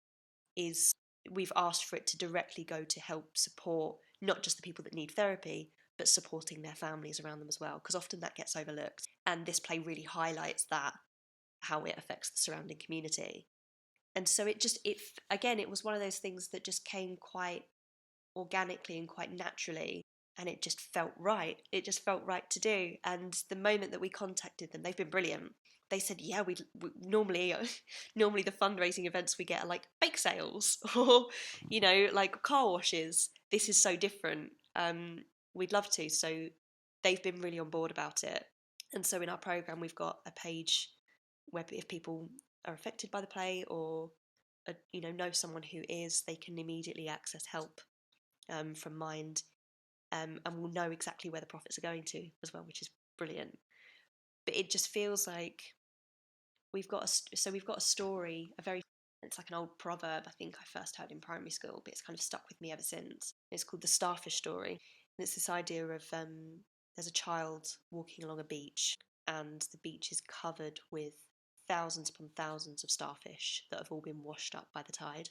we've asked for it to directly go to help support not just the people that need therapy, but supporting their families around them as well, because often that gets overlooked. And this play really highlights that, how it affects the surrounding community. And so it was one of those things that just came quite organically and quite naturally, and it just felt right. It just felt right to do. And the moment that we contacted them, they've been brilliant. They said, yeah, we normally the fundraising events we get are like bake sales or, like car washes. This is so different. We'd love to. So they've been really on board about it. And so in our programme, we've got a page where if people are affected by the play or know someone who is, they can immediately access help from Mind, and we'll know exactly where the profits are going to as well, which is brilliant. But it just feels like we've got a story, it's like an old proverb I think I first heard in primary school, but it's kind of stuck with me ever since. It's called the starfish story, and it's this idea of there's a child walking along a beach, and the beach is covered with thousands upon thousands of starfish that have all been washed up by the tide.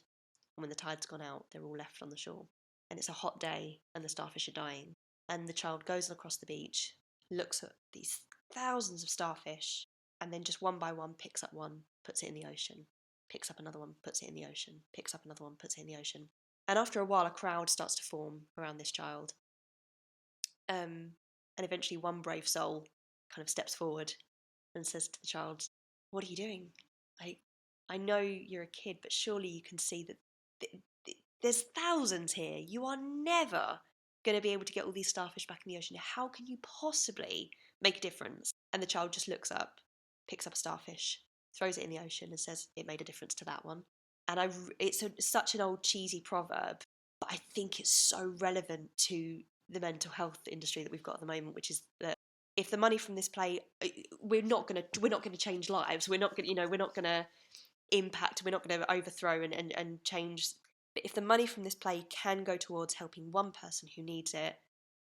And when the tide's gone out, they're all left on the shore. And it's a hot day, and the starfish are dying. And the child goes across the beach, looks at these thousands of starfish, and then just one by one picks up one, puts it in the ocean, picks up another one, puts it in the ocean, picks up another one, puts it in the ocean. And after a while, a crowd starts to form around this child. And eventually one brave soul kind of steps forward and says to the child, "What are you doing? I know you're a kid, but surely you can see that there's thousands here. You are never going to be able to get all these starfish back in the ocean. How can you possibly make a difference?" And the child just looks up, picks up a starfish, throws it in the ocean and says, "It made a difference to that one." And it's such an old cheesy proverb, but I think it's so relevant to the mental health industry that we've got at the moment, which is that if the money from this play, we're not going to change lives. We're not going to impact. We're not going to overthrow and change. But if the money from this play can go towards helping one person who needs it,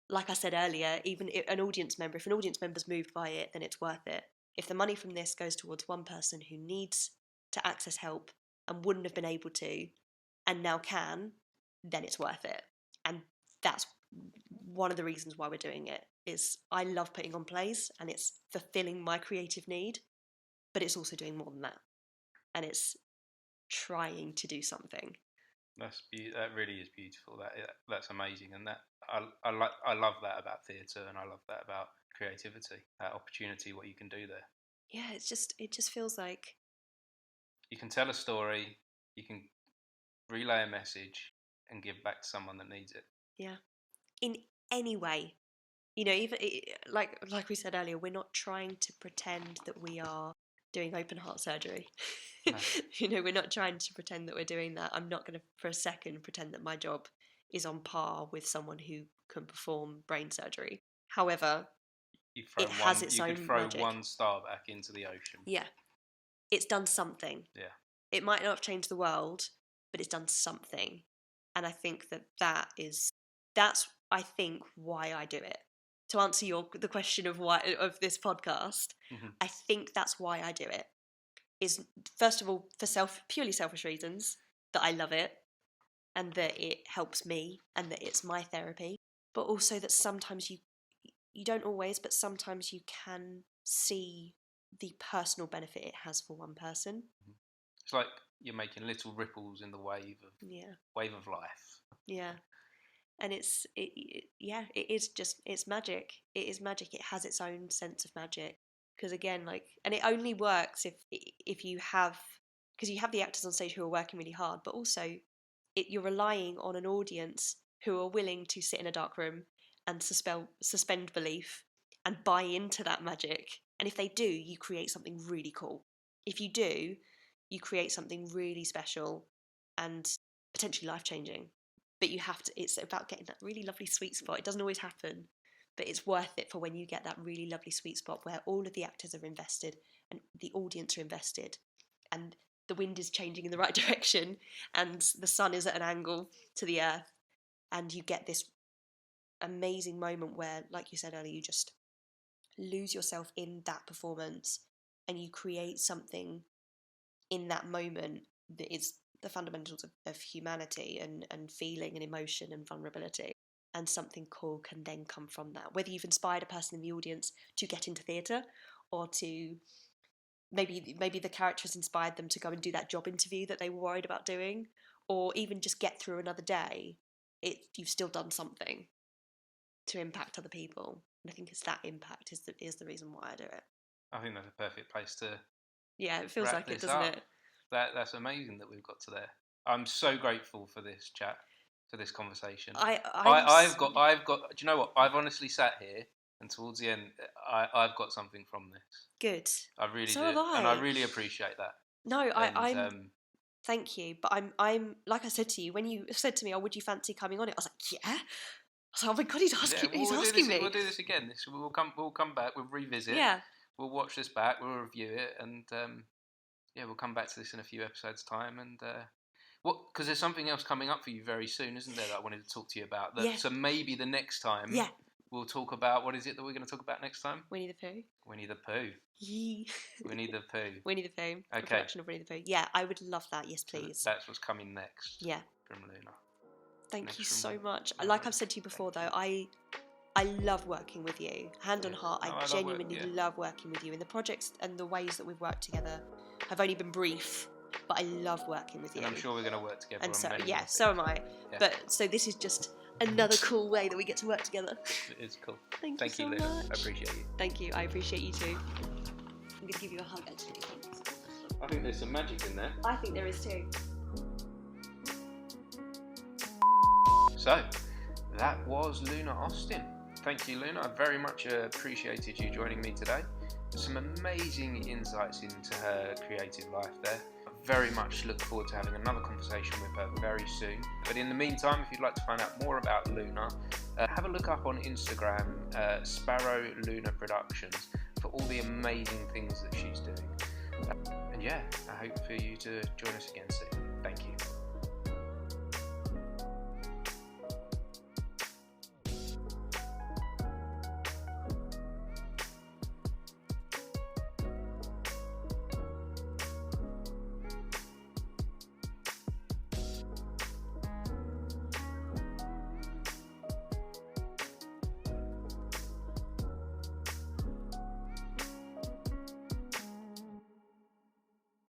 like I said earlier, even if an audience member's moved by it, then it's worth it. If the money from this goes towards one person who needs to access help and wouldn't have been able to, and now can, then it's worth it. And that's one of the reasons why we're doing it. Is I love putting on plays, and it's fulfilling my creative need, but it's also doing more than that, and it's trying to do something. That really is beautiful. That's amazing, and that I love that about theatre, and I love that about creativity, that opportunity, what you can do there. Yeah, it just feels like you can tell a story, you can relay a message, and give back to someone that needs it. Yeah, in any way. Even like we said earlier, we're not trying to pretend that we are doing open heart surgery. No. We're not trying to pretend that we're doing that. I'm not going to for a second pretend that my job is on par with someone who can perform brain surgery. However, it has its own magic. You could throw one star back into the ocean. Yeah. It's done something. Yeah. It might not have changed the world, but it's done something. And I think that's I think why I do it. to answer the question of why of this podcast, I think that's why I do it. Is first of all for purely selfish reasons, that I love it and that it helps me and that it's my therapy, but also that sometimes you don't always, but sometimes you can see the personal benefit it has for one person. It's like you're making little ripples in the wave of life. Yeah. And it is just, it's magic. It is magic. It has its own sense of magic. Because again, and it only works if you have, because you have the actors on stage who are working really hard, but also you're relying on an audience who are willing to sit in a dark room and suspend belief and buy into that magic. And if they do, you create something really cool. If you do, you create something really special and potentially life-changing. But you have to, it's about getting that really lovely sweet spot. It doesn't always happen, but it's worth it for when you get that really lovely sweet spot where all of the actors are invested and the audience are invested and the wind is changing in the right direction and the sun is at an angle to the earth, and you get this amazing moment where, like you said earlier, you just lose yourself in that performance and you create something in that moment that is the fundamentals of humanity and feeling and emotion and vulnerability, and something cool can then come from that, whether you've inspired a person in the audience to get into theatre, or to maybe the character has inspired them to go and do that job interview that they were worried about doing, or even just get through another day. You've still done something to impact other people, and I think it's that impact is the reason why I do it. I think that's a perfect place to it feels like it, doesn't it? That's amazing that we've got to there. I'm so grateful for this chat, for this conversation. I've got. Do you know what? I've honestly sat here, and towards the end, I've got something from this. Good. I really so do, have I. and I really appreciate that. No, I'm. Thank you, but I'm like I said to you when you said to me, "Oh, would you fancy coming on it?" I was like, "Yeah." I was like, "Oh my god, he's asking me." We'll do this again. We'll come back. We'll revisit. Yeah. We'll watch this back. We'll review it, and we'll come back to this in a few episodes' time. And because there's something else coming up for you very soon, isn't there? That I wanted to talk to you about. So maybe the next time. Yeah. We'll talk about, what is it that we're going to talk about next time? Winnie the Pooh. Winnie the Pooh. Winnie the Pooh. Winnie the Pooh. Okay. Production of Winnie the Pooh. Yeah, I would love that. Yes, please. So that's what's coming next. Yeah. From Luna. Thank you so much. Like I've said to you before, though, I love working with you. Hand on heart, I genuinely love working with you. And the projects and the ways that we've worked together have only been brief, but I love working with you. And I'm sure we're going to work together. And so am I. Yeah. But so this is just another cool way that we get to work together. It is cool. Thank you so much. I appreciate you. Thank you. I appreciate you too. I'm going to give you a hug, actually. Thanks. I think there's some magic in there. I think there is too. So, that was Luna Austin. Thank you, Luna. I very much appreciated you joining me today. Some amazing insights into her creative life there. I very much look forward to having another conversation with her very soon. But in the meantime, if you'd like to find out more about Luna, have a look up on Instagram, Sparrow Luna Productions, for all the amazing things that she's doing. And I hope for you to join us again soon. Thank you.